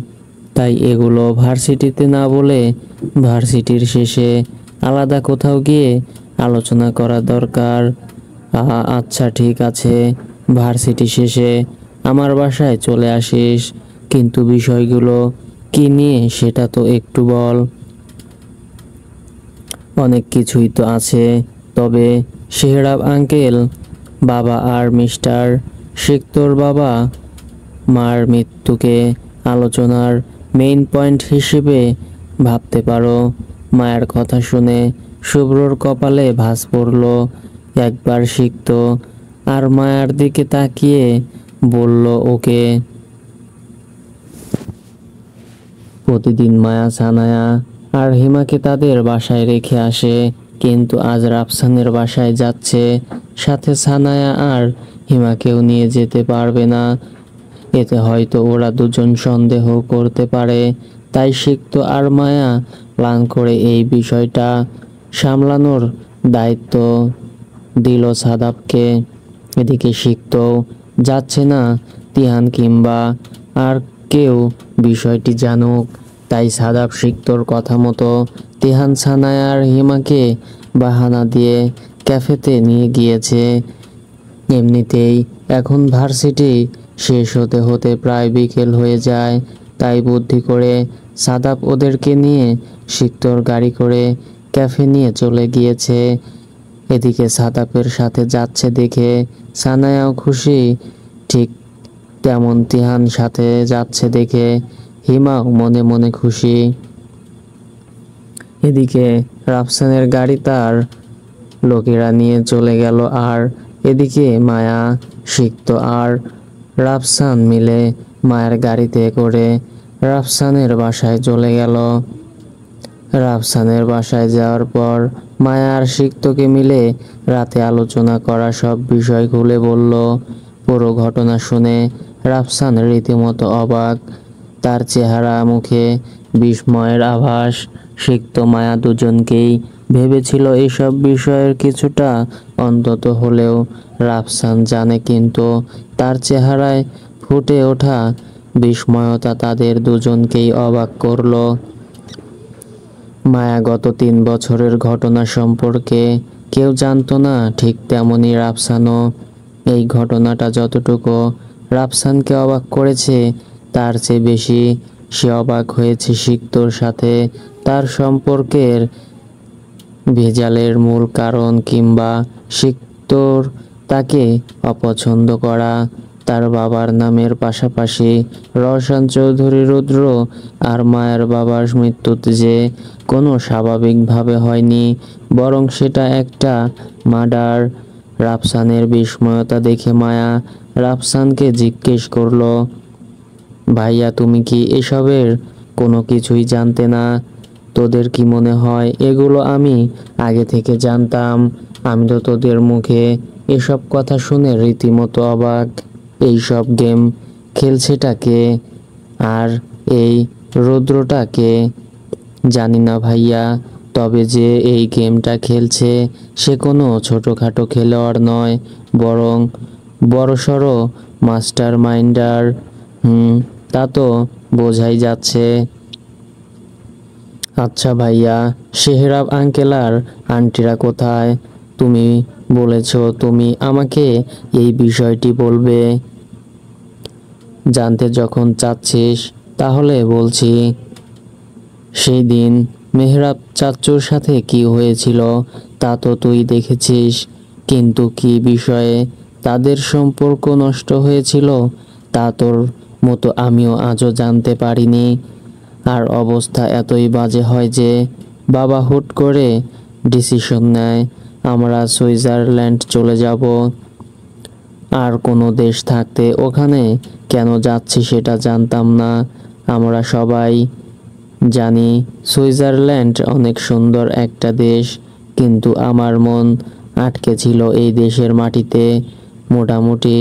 তাই এগুলো ভার্সিটিতে না বলে ভার্সিটির শেষে আলাদা কোথাও গিয়ে আলোচনা করা দরকার। আচ্ছা ঠিক আছে, ভার্সিটি শেষে আমার বাসায় চলে আসিস, কিন্তু বিষয়গুলো কি নিয়ে সেটা তো একটু বল। অনেক কিছুই তো আছে, তবে সেহরাব আঙ্কেল, বাবা আর মিস্টার সিক্তর বাবা মার মৃত্যুকে আলোচনার মেইন পয়েন্ট হিসেবে ভাবতে পারো। মায়ের কথা শুনে শুভ্রর কপালে ভাঁজ পড়ল। একবার সিক্ত আর মায়ার দিকে তাকিয়ে বলল, ওকে। প্রতিদিন মায়া সানায়া আর হিমাকে তাদের বাসায় রেখে আসে, কিন্তু আজ রাফসানের বাসায় যাচ্ছে। সাথে সানায়া আর হিমাকেও নিয়ে যেতে পারবে না। এতে হয়তো ওরা দুজন সন্দেহ করতে পারে। তাই সিক্ত আর মায়া প্ল্যান করে এই বিষয়টা সামলানোর দায়িত্ব দিল সাদাবকে। এদিকে সিক্ত যাচ্ছে না তিহান কিংবা আর কেউ বিষয়টি জানুক। তাই সাদাব সিক্তর কথা মতো তিহান, সানায়া আর হিমাকে বাহানা দিয়ে ক্যাফেতে নিয়ে গিয়েছে। এমনিতেই এখন ভার্সিটি শেষ হতে হতে প্রায় বিকেল হয়ে যায়। তাই বুদ্ধি করে সাদাব ওদেরকে নিয়ে সিক্তর গাড়ি করে ক্যাফে নিয়ে চলে গিয়েছে। এদিকে সাদাবের সাথে যাচ্ছে দেখে সানায়াও খুশি, ঠিক তেমন তিহান সাথে যাচ্ছে দেখে হিমাও মনে মনে খুশি। এদিকে রাফসানের গাড়ি তার লোকেরা নিয়ে চলে গেল, আর এদিকে মায়া, সিক্ত আর রাফসান মিলে মায়ের গাড়িতে করে রাফসানের বাসায় চলে গেল। রাফসানের বাসায় যাওয়ার পর মায়া আর সিক্তকে মিলে রাতে আলোচনা করা সব বিষয় খুলে বলল। পুরো ঘটনা শুনে রাফসান রীতিমতো অবাক। তার চেহারা মুখে বিস্ময়ের আভাস। সিক্ত মায়া দুজনকেই ভেবেছিল এসব বিষয়ের কিছুটা অন্তত হলেও রাফসান জানে, কিন্তু তার চেহারায় ফুটে ওঠা বিস্ময়তা তাদের দুজনকেই অবাক করল। মায়া গত 3 বছরের ঘটনা সম্পর্কে কেউ জানতো না, ঠিক তেমনি রাফসানও। এই ঘটনাটা যতটুকু রাফসানকে অবাক করেছে, তার চেয়ে বেশি সে অবাক হয়েছে সিক্তর সাথে তার সম্পর্কের ভেজালের মূল কারণ, কিংবা সিক্তর তাকে অপছন্দ করা। তার বাবার নামের পাশাপাশি রওশন চৌধুরী রুদ্র আর মায়ের বাবার মৃত্যুতে যে কোনো স্বাভাবিকভাবে হয়নি, বরং সেটা একটা মার্ডার। রাফসানের বিস্ময়তা দেখে মায়া রাফসানকে জিজ্ঞেস করলো, ভাইয়া তুমি কি এসবের কোনো কিছুই জানতে না? তোদের কি মনে হয় এগুলো আমি আগে থেকে জানতাম? আমি তো তোদের মুখে এসব কথা শুনে রীতিমতো অবাক। এইসব গেম খেলছেটাকে আর এই রৌদ্রটাকে জানি না ভাইয়া, তবে যে এই গেমটা খেলছে সে কোনো ছোটোখাটো খেলোয়াড় নয়, বরং বড়সড় মাস্টার মাইন্ডার। তা তো বোঝাই যাচ্ছে। আচ্ছা ভাইয়া, সেহরাব আঙ্কেল আর আন্টিরা কোথায়? তুমি বলেছ তুমি আমাকে এই বিষয়টি বলবে। জানতে যখন চাচ্ছিস তাহলে বলছি। সেই দিন মেহরাব চাচ্চুর সাথে কি হয়েছিল তা তো তুই দেখেছিস, কিন্তু কি বিষয়ে তাদের সম্পর্ক নষ্ট হয়েছিল তা তোর মতো আমিও আজও জানতে পারিনি। আর অবস্থা এতই বাজে হয় যে বাবা হুট করে ডিসিশন নেয় আমরা সুইজারল্যান্ড চলে যাব। আর কোনো দেশ থাকতে ওখানে কেন যাচ্ছি সেটা জানতাম না। আমরা সবাই জানি সুইজারল্যান্ড অনেক সুন্দর একটা দেশ, কিন্তু আমার মন আটকে ছিল এই দেশের মাটিতে। মোটামুটি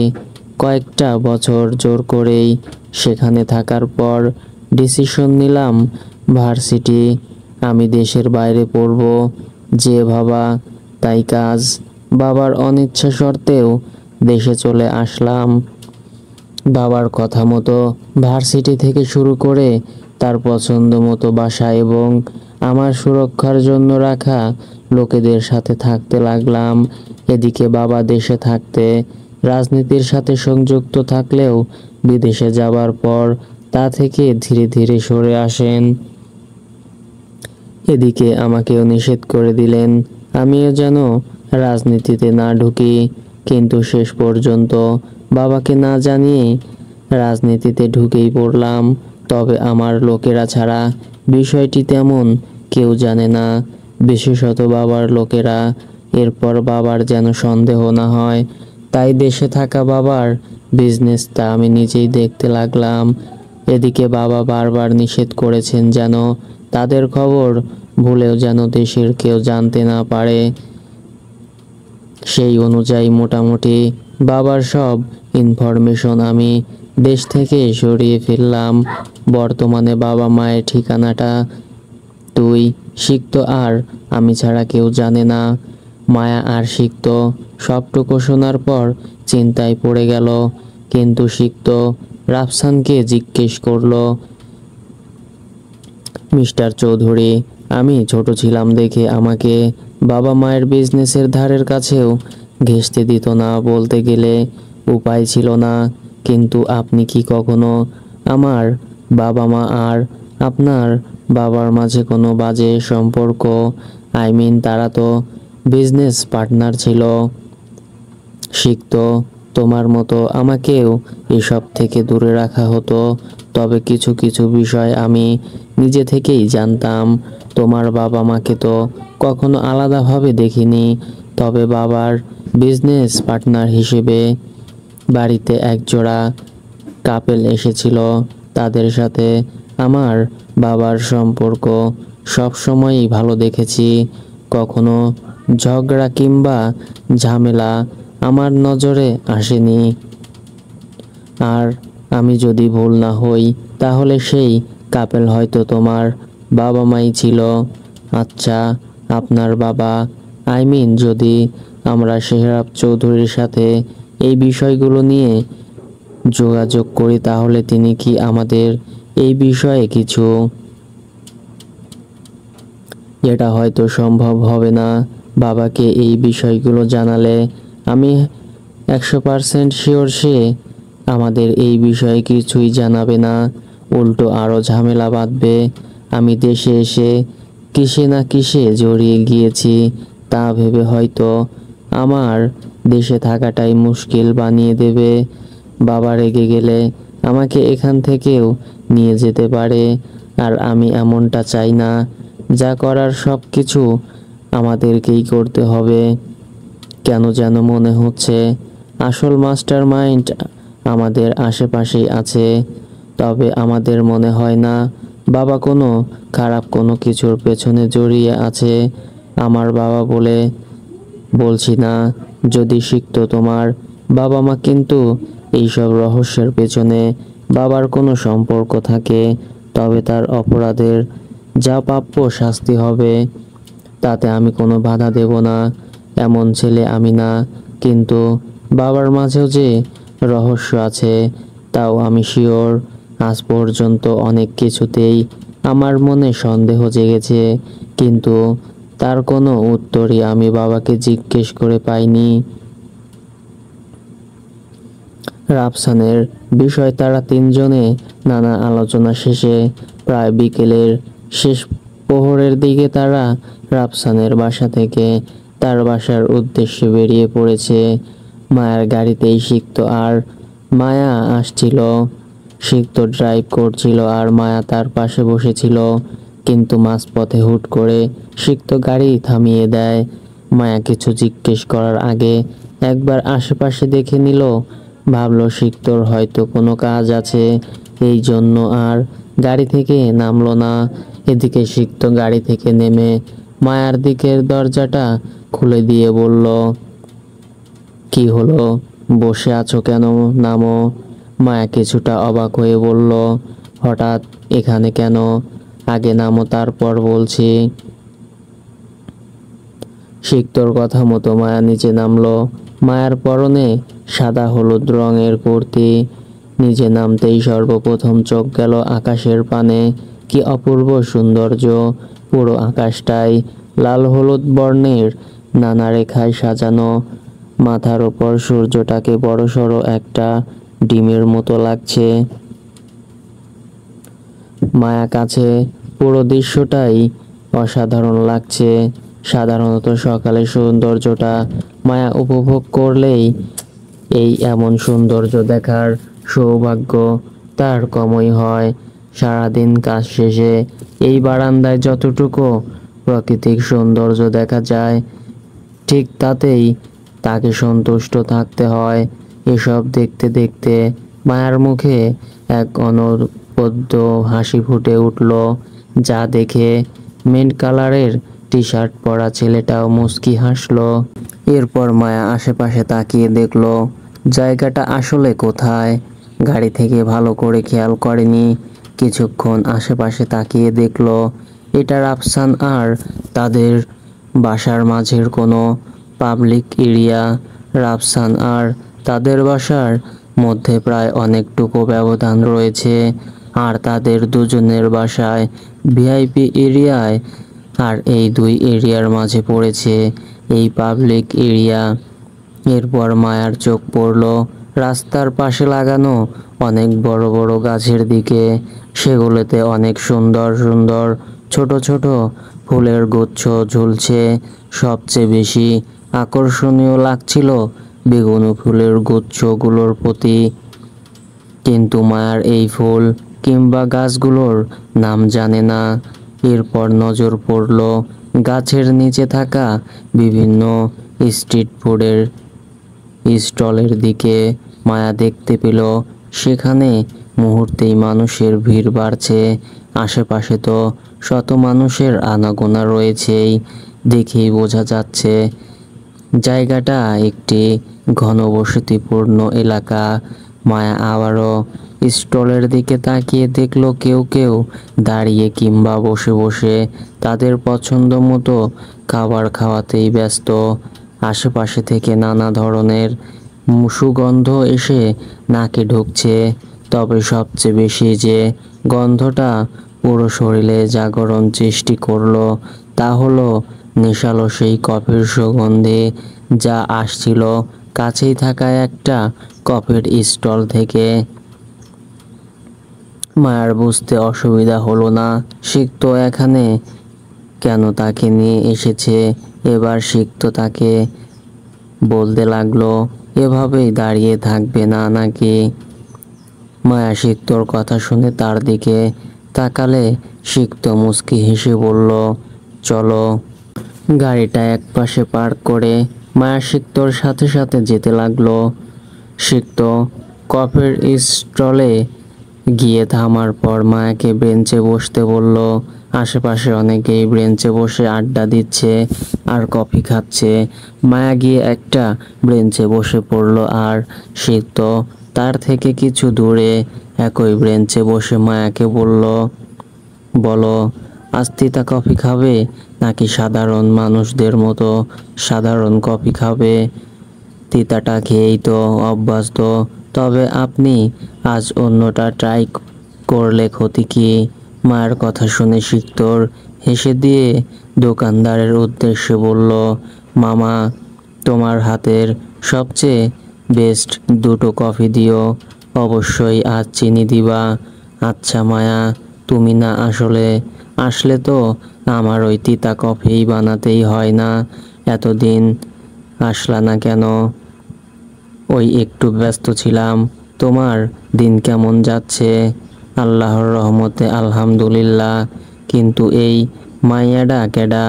কয়েকটা বছর জোর করেই সেখানে থাকার পর ডিসিশন নিলাম ভার্সিটি আমি দেশের বাইরে পড়ব। যে ভাবা তাই কাজ, বাবার অনিচ্ছা সত্ত্বেও দেশে চলে আসলাম। বাবার কথা মতো ভার্সিটি থেকে শুরু করে তার পছন্দ মতো বাসা এবং আমার সুরক্ষার জন্য রাখা লোকেদের সাথে থাকতে লাগলাম। এদিকে বাবা দেশে থাকতে রাজনীতির সাথে সংযুক্ত থাকলেও বিদেশে যাবার পর তা থেকে ধীরে ধীরে সরে আসেন। এদিকে আমাকেও নিষেধ করে দিলেন আমিও যেন রাজনীতিতে না ঢুকি, কিন্তু শেষ পর্যন্ত বাবাকে না জানিয়ে রাজনীতিতে ঢুকেই পড়লাম। তবে আমার লোকেরা ছাড়া বিষয়টি তেমন কেউ জানে না, বিশেষত বাবার লোকেরা। এরপর বাবার যেন সন্দেহ না হয়, তাই দেশে থাকা বাবার বিজনেসটা আমি নিজেই দেখতে লাগলাম। এদিকে বাবা বারবার নিষেধ করেছেন যেন তাদের খবর ভুলেও যেন দেশের কেউ জানতে না পারে। সেই অনুযায়ী মোটামুটি বাবার সব ইনফরমেশন আমি দেশ থেকে সরিয়ে ফেললাম। বর্তমানে বাবা মায়ের ঠিকানাটা তুই, সিক্ত আর আমি ছাড়া কেউ জানে না। মায়া আর সিক্ত সবটুকু শোনার পর চিন্তায় পড়ে গেল, কিন্তু সিক্ত রাফসানকে জিজ্ঞেস করলো, মিস্টার চৌধুরী, আমি ছোট ছিলাম দেখে আমাকে বাবা মায়ের বিজনেসের ধারের কাছেও ঘেঁষতে দিত না, বলতে গেলে উপায় ছিল না। কিন্তু আপনি কি কখনো আমার বাবা মা আর আপনার বাবার মাঝে কোনো বাজে সম্পর্ক, তারা তো বিজনেস পার্টনার ছিল, শিখতো তোমার মতো আমাকেও এসব থেকে দূরে রাখা হতো। তবে কিছু কিছু বিষয় আমি নিজে থেকেই জানতাম। তোমার বাবা মাকে তো কখনো আলাদাভাবে দেখিনি, তবে বাবার বিজনেস পার্টনার হিসেবে বাড়িতে একজোড়া কাপেল এসেছিল। তাদের সাথে আমার বাবার সম্পর্ক সবসময়ই ভালো দেখেছি, কখনো ঝগড়া কিংবা ঝামেলা আমার নজরে আসেনি। আর আমি যদি ভুল না হই তাহলে সেই কাপেল হয়তো তোমার বাবা মাই ছিল। আচ্ছা, আপনার বাবা যদি আমরা সেহরাব চৌধুরীর সাথে এই বিষয়গুলো নিয়ে যোগাযোগ করি তাহলে তিনি কি আমাদের এই বিষয়ে কিছু? এটা হয়তো সম্ভব হবে না। বাবাকে এই বিষয়গুলো জানালে আমি 100% শিওর সে আমাদের এই বিষয়ে কিছুই জানাবে না, উল্টো আরও ঝামেলা বাঁধবে। আমি দেশে এসে কিসে না কিসে জড়িয়ে গিয়েছি তা ভেবে হয়তো আমার দেশে থাকাটাই মুশকিল বানিয়ে দেবে। বাবা রেগে গেলে আমাকে এখান থেকেও নিয়ে যেতে পারে, আর আমি এমনটা চাই না। যা করার সব কিছু আমাদেরকেই করতে হবে। কেন যেন মনে হচ্ছে আসল মাস্টার মাইন্ড আমাদের আশেপাশেই আছে, তবে আমাদের মনে হয় না বাবা কোনো খারাপ কোনো কিছুর পেছনে জড়িয়ে আছে। আমার বাবা বলে বলছি না যদি শিখতো তোমার বাবা মা, কিন্তু এইসব রহস্যের পেছনে বাবার কোনো সম্পর্ক থাকে তবে তার অপরাধের যা প্রাপ্য শাস্তি হবে, তাতে আমি কোনো বাধা দেব না। এমন ছেলে আমি না, কিন্তু বাবার মাঝেও যে রহস্য আছে তাও আমি শিওর। আজ পর্যন্ত অনেক কিছুতেই আমার মনে সন্দেহ জেগেছে, কিন্তু তার কোনো উত্তরই আমি বাবাকে জিজ্ঞেস করে পাইনি। রাফসানের বিষয় তারা তিনজনে নানা আলোচনা শেষে প্রায় বিকেলের শেষ প্রহরের দিকে তারা রাফসানের বাসা থেকে তার বাসার উদ্দেশ্যে বেরিয়ে পড়েছে। মায়ার গাড়িতেই সিক্ত আর মায়া আসছিল। সিক্ত ড্রাইভ করছিল আর মায়া তার পাশে বসেছিল, কিন্তু মাঝপথে হুট করে সিক্ত গাড়ি থামিয়ে দেয়। মায়া কিছু জিজ্ঞেস করার আগে একবার আশেপাশে দেখে নিল। ভাবলো সিক্তর হয়তো কোনো কাজ আছে, এই জন্য আর গাড়ি থেকে নামলো না। এদিকে সিক্ত গাড়ি থেকে নেমে মায়ার দিকের দরজাটা খুলে দিয়ে বলল, কি হলো, বসে আছো কেন, নামো। মায়া কিছুটা অবাক হয়ে বলল, হঠাৎ এখানে কেন, আগে নামো তারপর বলছি। সিক্তর কথা মতো মায়া নিচে নামলো। মায়ার পরনে সাদা হলুদ রঙের কুর্তি। নিচে নামতেই সর্বপ্রথম চোখ গেল আকাশের পানে। কি অপূর্ব সৌন্দর্য! পুরো আকাশটাই লাল হলুদ বর্ণের নানা রেখায় সাজানো। মাথার ওপর সূর্যটাকে বড়সড় একটা ডিমের মতো লাগছে। মায়া কাছে পুরো দৃশ্যটাই অসাধারণ লাগছে। সাধারণত সকালের সৌন্দর্যটা মায়া উপভোগ করলেই এই এমন সৌন্দর্য দেখার সৌভাগ্য তার কমই হয়। সারাদিন কাজ শেষে এই বারান্দায় যতটুকু প্রাকৃতিক সৌন্দর্য দেখা যায়, ঠিক তাতেই তাকে সন্তুষ্ট থাকতে হয়। এসব দেখতে দেখতে মায়ার মুখে এক অনবদ্য হাসি ফুটে উঠল, যা দেখে মিন্ট কালারের টি শার্ট পরা ছেলেটাও মুচকি হাসলো। এরপর মায়া আশেপাশে তাকিয়ে দেখলো জায়গাটা আসলে কোথায়। গাড়ি থেকে ভালো করে খেয়াল করেনি। কিছুক্ষণ আশেপাশে তাকিয়ে দেখলো এটা রাফসান আর তাদের বাসার মাঝের কোনো পাবলিক এরিয়া। রাফসান আর তাদের বাসার মধ্যে প্রায় অনেকটুকু ব্যবধান রয়েছে, আর তাদের দুজনের বাসায় ভিআইপি এরিয়ায়, আর এই দুই এরিয়ার মাঝে পড়েছে এই পাবলিক এরিয়া। এরপর মায়ার চোখ পড়ল রাস্তার পাশে লাগানো অনেক বড় বড় গাছের দিকে। সেগুলোতে অনেক সুন্দর সুন্দর ছোট ছোট ফুলের গুচ্ছ ঝুলছে। সবচেয়ে বেশি আকর্ষণীয় লাগছিল বেগুনি ফুলের গুচ্ছগুলোর প্রতি। কিন্তু মায়ার এই ফুল কিংবা গাছগুলোর নাম জানে না। এরপর নজর পড়ল গাছের নিচে থাকা বিভিন্ন স্ট্রিট ফুডের স্টলের দিকে। মায়া দেখতে পেল সেখানে মুহূর্তেই মানুষের ভিড় বাড়ছে। আশেপাশে তো শত মানুষের আনাগোনা রয়েছেই, দেখেই বোঝা যাচ্ছে জায়গাটা একটি ঘনবসতিপূর্ণ এলাকা। মায়া আবারও স্টলের দিকে তাকিয়ে দেখলো কেউ কেউ দাঁড়িয়ে কিংবা বসে বসে তাদের পছন্দ মতো খাবার খাওয়াতেই ব্যস্ত। আশেপাশে থেকে নানা ধরনের সুগন্ধ এসে নাকে ঢুকছে, তবে সবচেয়ে বেশি যে গন্ধটা পুরো শরীরে জাগরণ সৃষ্টি করলো তা হলো নেশালো সেই কফির সুগন্ধে, যা আসছিল কাছেই থাকা একটা কফির স্টল থেকে। মায়ার বুঝতে অসুবিধা হলো না সিক্ত এখানে কেন তাকে নিয়ে এসেছে। এবার সিক্ত তাকে বলতে লাগলো, এভাবেই দাঁড়িয়ে থাকবে না নাকি। মায়া সিক্তর কথা শুনে তার দিকে তাকালে সিক্ত মুচকি হেসে বলল, চলো। গাড়িটা একপাশে পার্ক করে মায়া সিক্তর সাথে সাথে যেতে লাগলো। সিক্ত কফির স্টলে গিয়ে থামার পর মায়াকে বেঞ্চে বসতে বলল। আশেপাশে অনেকেই বেঞ্চে বসে আড্ডা দিচ্ছে আর কফি খাচ্ছে। মায়া গিয়ে একটা বেঞ্চে বসে পড়ল আর সিক্ত তার থেকে কিছু দূরে একই বেঞ্চে বসে মায়াকে বলল, বলো আজ তিতা কফি খাবে নাকি সাধারণ মানুষদের মতো সাধারণ কফি খাবে? তিতাটা খেয়েই তো অভ্যস্ত, তবে আপনি আজ অন্যটা ট্রাই করলে ক্ষতি কি? মায়ের কথা শুনে সিক্তর হেসে দিয়ে দোকানদারের উদ্দেশ্যে বলল, মামা তোমার হাতের সবচেয়ে বেস্ট দুটো কফি দিও, অবশ্যই আজ চিনি দিবা। আচ্ছা মায়া, তুমি না আসলে তো আমার ওই তিতা কফিই বানাতেই হয় না, এতদিন আসলা না কেন? ওই একটু ব্যস্ত ছিলাম। তোমার দিন কেমন যাচ্ছে? আল্লাহর রহমতে আলহামদুলিল্লাহ। কিন্তু এই মাইয়াডা কেডা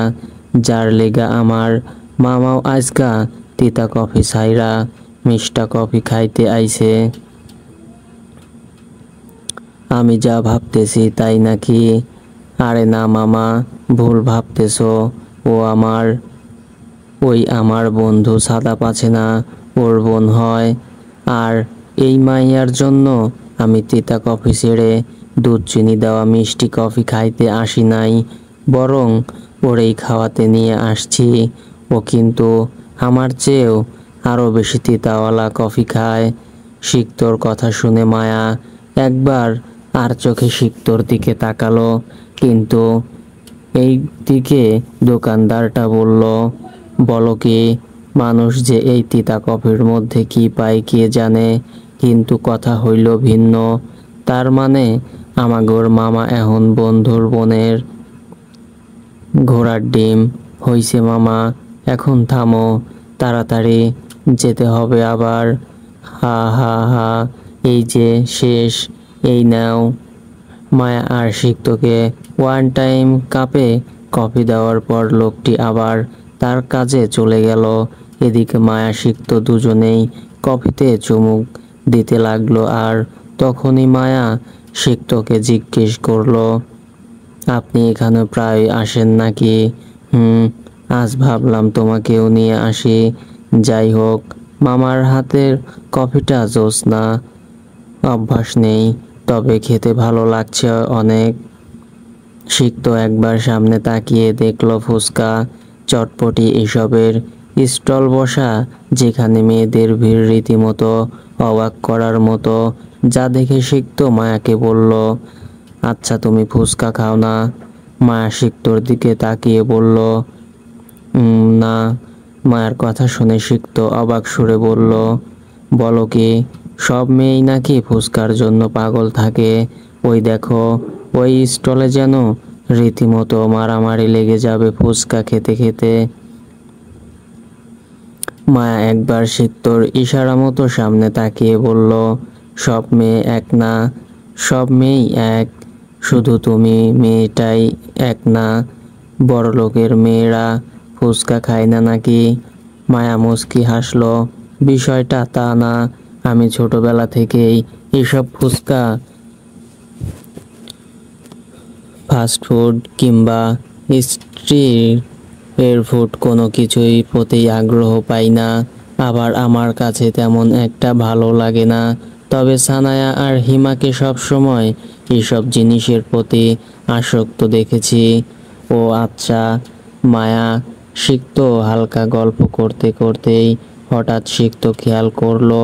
যার লেগা আমার মামাও আজকা তিতা কফি ছাইরা মিষ্টা কফি খাইতে আইছে? আমি যা ভাবতেছি তাই নাকি? আরে না মামা, ভুল ভাবতেছো। ও আমার বন্ধু সাদাপ আছে না, ওর বোন হয়। আর এই মাইয়ার জন্য আমি তিতা কফি ছেড়ে দুধ চিনি দেওয়া মিষ্টি কফি খাইতে আসি নাই, বরং ওরেই খাওয়াতে নিয়ে আসছি। ও কিন্তু আমার চেয়েও আরও বেশি তিতাওয়ালা কফি খায়। সিক্তর কথা শুনে মায়া একবার আর চোখে সিক্তর দিকে তাকালো, কিন্তু এই দিকে দোকানদারটা বলল, বলো কি, মানুষ যে এই তিতা কফির মধ্যে কি পায় কে জানে, কিন্তু কথা হইল ভিন্ন। তার মানে আমাগোর মামা এখন বন্ধুর বোনের ঘোড়ার ডিম হইছে। মামা এখন থামো, তাড়াতাড়ি যেতে হবে আবার। হা হা হা, এই যে শেষ, এই নাও। মায়া আর সিক্তকে ওয়ান টাইম কাপে কফি দেওয়ার পর লোকটি আবার তার কাজে চলে গেল। এদিকে মায়া সিক্ত দুজনেই কফিতে চুমুক দিতে লাগলো। আর তখনই মায়া সিক্তকে জিজ্ঞেস করলো, আপনি এখানে প্রায় আসেন নাকি? আজ ভাবলাম তোমাকেও নিয়ে আসি। যাই হোক, মামার হাতের কফিটা জোছনা, অভ্যাস নেই, তবে খেতে ভালো লাগছে অনেক। সিক্ত একবার সামনে তাকিয়ে দেখল ফুচকা, চটপটি এসবের স্টল বসা, যেখানে মেয়েদের ভিড় রীতিমতো অবাক করার মতো। যা দেখে সিক্ত মায়াকে বলল, আচ্ছা তুমি ফুচকা খাও না? মায়া সিক্তর দিকে তাকিয়ে বলল, না। মায়ের কথা শুনে সিক্ত অবাক সুরে বলল, বলো কি, সব মেয়েই নাকি ফুচকার জন্য পাগল থাকে? ওই দেখো, ওই স্টলে যেন রীতিমতো মারামারি লেগে যাবে ফুচকা খেতে খেতে। মায়া একবার সিক্তর ইশারা মতো সামনে তাকিয়ে বলল, সব মেয়ে এক না, সব মেয়েই এক, শুধু তুমি মেয়েটাই এক না। বড়লোকের মেয়েরা ফুচকা খায় না নাকি? মায়া মুচকি হাসলো, বিষয়টা তা না, আমি ছোটবেলা থেকেই এসব ফুচকা, ফাস্ট ফুড কিংবা স্ট্রিট ফুড কোনো কিছুই প্রতি আগ্রহ পাই না। আবার আমার কাছে তেমন একটা ভালো লাগে না। তবে সানায়া আর হিমাকে সব সময় এসব জিনিসের প্রতি আসক্ত দেখেছি। ও আচ্ছা। মায়া সিক্ত হালকা গল্প করতে করতেই হঠাৎ সিক্ত খেয়াল করলো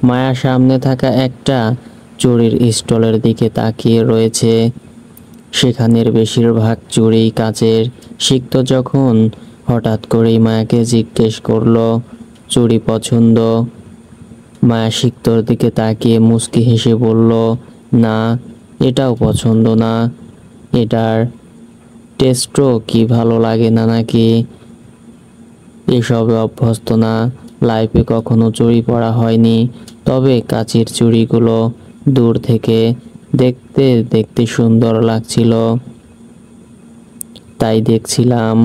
মায়া সামনে থাকা একটা চুড়ির স্টলের দিকে তাকিয়ে রয়েছে। সেখানের বেশিরভাগ চুড়ি কাচের। সিক্ত যখন হঠাৎ করেই মায়াকে জিজ্ঞেস করলো, চুড়ি পছন্দ? মায়া সিক্তর দিকে তাকিয়ে মুচকি হেসে বলল, না, এটাও পছন্দ না। এটার টেস্টও কি ভালো লাগে না নাকি? এসবে অভ্যস্ত না, লাইফে কখনো চুড়ি পরা হয়নি। তবে কাচের চুড়িগুলো দূর থেকে দেখতে দেখতে সুন্দর লাগছিল, তাই দেখছিলাম।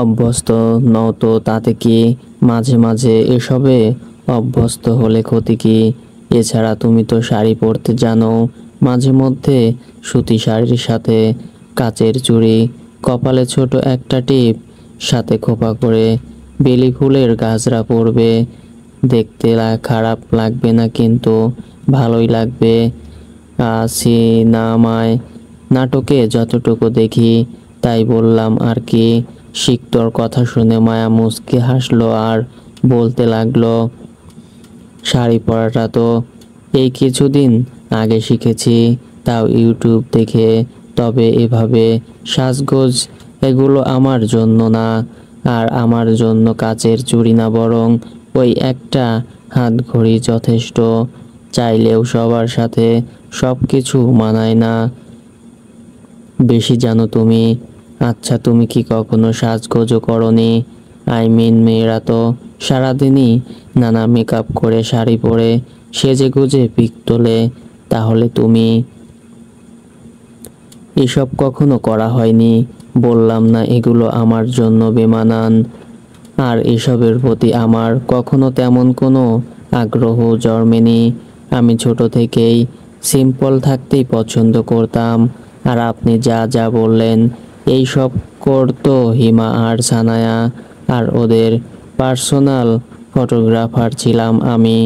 অভ্যস্ত নও তো তাতে কি, মাঝে মাঝে এসবে অভ্যস্ত হলে ক্ষতি কি? এছাড়া তুমি তো শাড়ি পরতে জানো, মাঝে মধ্যে সুতি শাড়ির সাথে কাচের চুড়ি, কপালে ছোট একটা টিপ, সাথে খোপা করে বেলি ফুলের গাজরা পরবে। দেখতে খারাপ লাগবে না, কিন্তু ভালোই লাগবে। সিনেমায় নাটকে যতটুকু দেখি তাই বললাম আর কি। সিক্তর কথা শুনে মায়া মুচকি হাসলো আর বলতে লাগলো, শাড়ি পরাটা তো এই কিছুদিন আগে শিখেছি, তাও ইউটিউব দেখে। তবে এভাবে সাজগোজ এগুলো আমার জন্য না, আর আমার জন্য কাচের চুড়ি না, বরং ওই একটা হাত ঘড়ি যথেষ্ট। চাইলেও সবার সাথে সব কিছু মানায় না, বেশি জানো তুমি। আচ্ছা, তুমি কি কখনো সাজগোজও করনি? মেয়েরা তো সারাদিনই নানা মেকআপ করে শাড়ি পরে সেজে গুজে পিক তোলে, তাহলে তুমি এসব কখনো করা হয়নি? বললাম না এগুলো আমার জন্য বেমানান, আর এসবের প্রতি আমার কখনো তেমন কোনো আগ্রহ জন্মেনি। আমি ছোট থেকেই সিম্পল থাকতেই পছন্দ করতাম। আর আপনি যা যা বললেন এই সব করতো হিমা আর সানায়া, আর ওদের পার্সোনাল ফটোগ্রাফার ছিলাম আমি।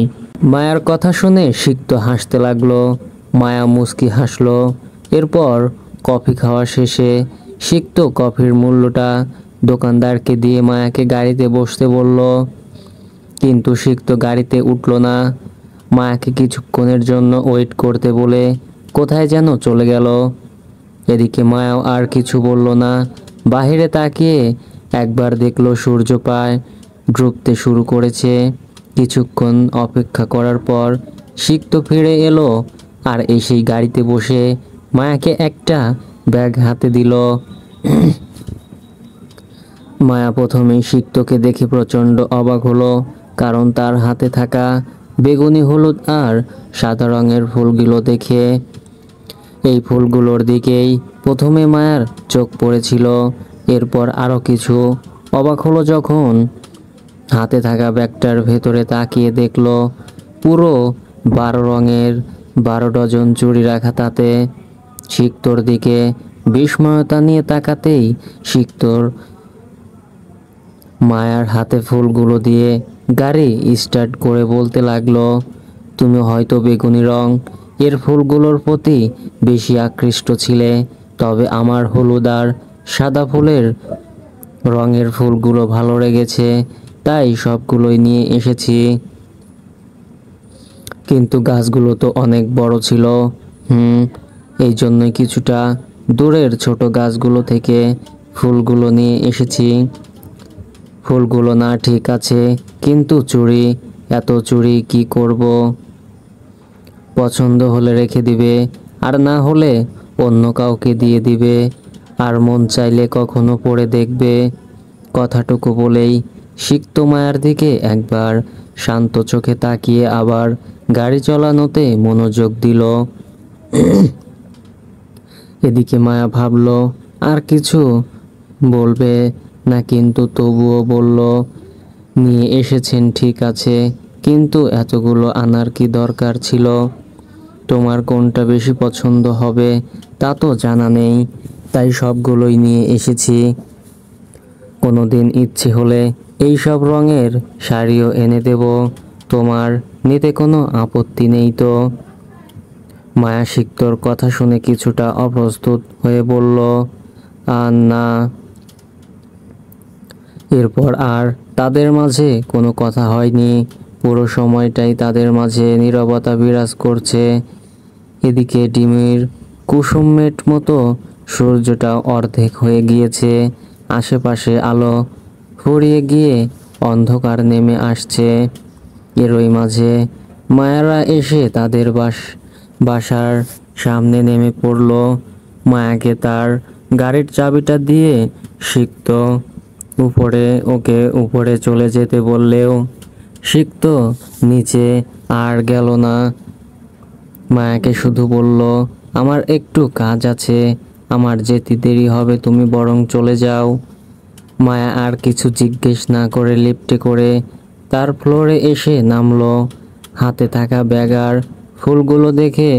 মায়ার কথা শুনে সিক্ত হাসতে লাগলো। মায়া মুচকি হাসলো। এরপর কফি খাওয়া শেষে সিক্ত কফির মূল্যটা দোকানদারকে দিয়ে মায়াকে গাড়িতে বসতে বলল, কিন্তু সিক্ত গাড়িতে উঠল না। মায়াকে কিছুক্ষণের জন্য ওয়েট করতে বলে কোথায় যেন চলে গেল। এদিকে মায়াও আর কিছু বলল না। বাহিরে তাকিয়ে একবার দেখলো সূর্য প্রায় ডুবতে শুরু করেছে। কিছুক্ষণ অপেক্ষা করার পর সিক্ত ফিরে এলো আর এসেই গাড়িতে বসে মায়াকে একটা ব্যাগ হাতে দিল। মায়া প্রথমেই সিক্তকে দেখে প্রচণ্ড অবাক হলো, কারণ তার হাতে থাকা বেগুনি, হলুদ আর সাদা রঙের ফুলগুলো দেখে। এই ফুলগুলোর দিকেই প্রথমে মায়ার চোখ পড়েছিল। এরপর আরও কিছু অবাক হলো যখন হাতে থাকা ব্যাগটার ভেতরে তাকিয়ে দেখলো পুরো 12 রঙের 12 ডজন চুড়ি রাখা তাতে। সিক্তর দিকে বিস্ময়তা নিয়ে তাকাতেই সিক্তর মায়ার হাতে ফুলগুলো দিয়ে গাড়ি স্টার্ট করে বলতে লাগলো, তুমি হয়তো বেগুনি রং এর ফুলগুলোর প্রতি বেশি আকৃষ্ট ছিলে, তবে আমার হলুদ আর সাদা ফুলের রঙের ফুলগুলো ভালো লেগেছে, তাই সবগুলোই নিয়ে এসেছি। কিন্তু গাছগুলো তো অনেক বড় ছিল। এই জন্যই কিছুটা দূরের ছোট গাছগুলো থেকে ফুলগুলো নিয়ে এসেছি। ফুলগুলো না ঠিক আছে, কিন্তু চুড়ি, এত চুড়ি কি করব? পছন্দ হলে রেখে দিবে, আর না হলে অন্য কাউকে দিয়ে দিবে, আর মন চাইলে কখনো পরে দেখবে। কথাটুকু বলেই সিক্ত মায়ার দিকে একবার শান্ত চোখে তাকিয়ে আবার গাড়ি চালানোতে মনোযোগ দিল। এদিকে মায়া ভাবলো আর কিছু বলবে না, কিন্তু তবুও বলল, নিয়ে এসেছেন ঠিক আছে, কিন্তু এতগুলো আনার কি দরকার ছিল? তোমার কোনটা বেশি পছন্দ হবে তা তো জানা নেই, তাই সবগুলোই নিয়ে এসেছি। কোনোদিন ইচ্ছে হলে এই সব রঙের শাড়িও এনে দেব, তোমার নিতে কোনো আপত্তি নেই তো? মায়া সিক্তর কথা শুনে কিছুটা অপ্রস্তুত হয়ে বলল, না। এরপর আর তাদের মাঝে কোনো কথা হয়নি। পুরো সময়টাই তাদের মাঝে নীরবতা বিরাজ করছে। এদিকে ডিমের কুসুমের মতো সূর্যটাও অর্ধেক হয়ে গিয়েছে। আশেপাশে আলো ফুরিয়ে গিয়ে অন্ধকার নেমে আসছে। এরই মাঝে মায়ারা এসে তাদের বাসার সামনে নেমে পড়ল। মায়াকে তার গাড়ির চাবিটা দিয়ে সিক্ত উপরে চলে যেতে বললেও সিক্ত নিচে আর গেল না। মায়াকে শুধু বলল, আমার একটু কাজ আছে, আমার যেতে দেরি হবে, তুমি বরং চলে যাও। মায়া আর কিছু জিজ্ঞেস না করে লিফটে করে তার ফ্লোরে এসে নামলো। হাতে থাকা ব্যাগ আর ফুলগুলো দেখে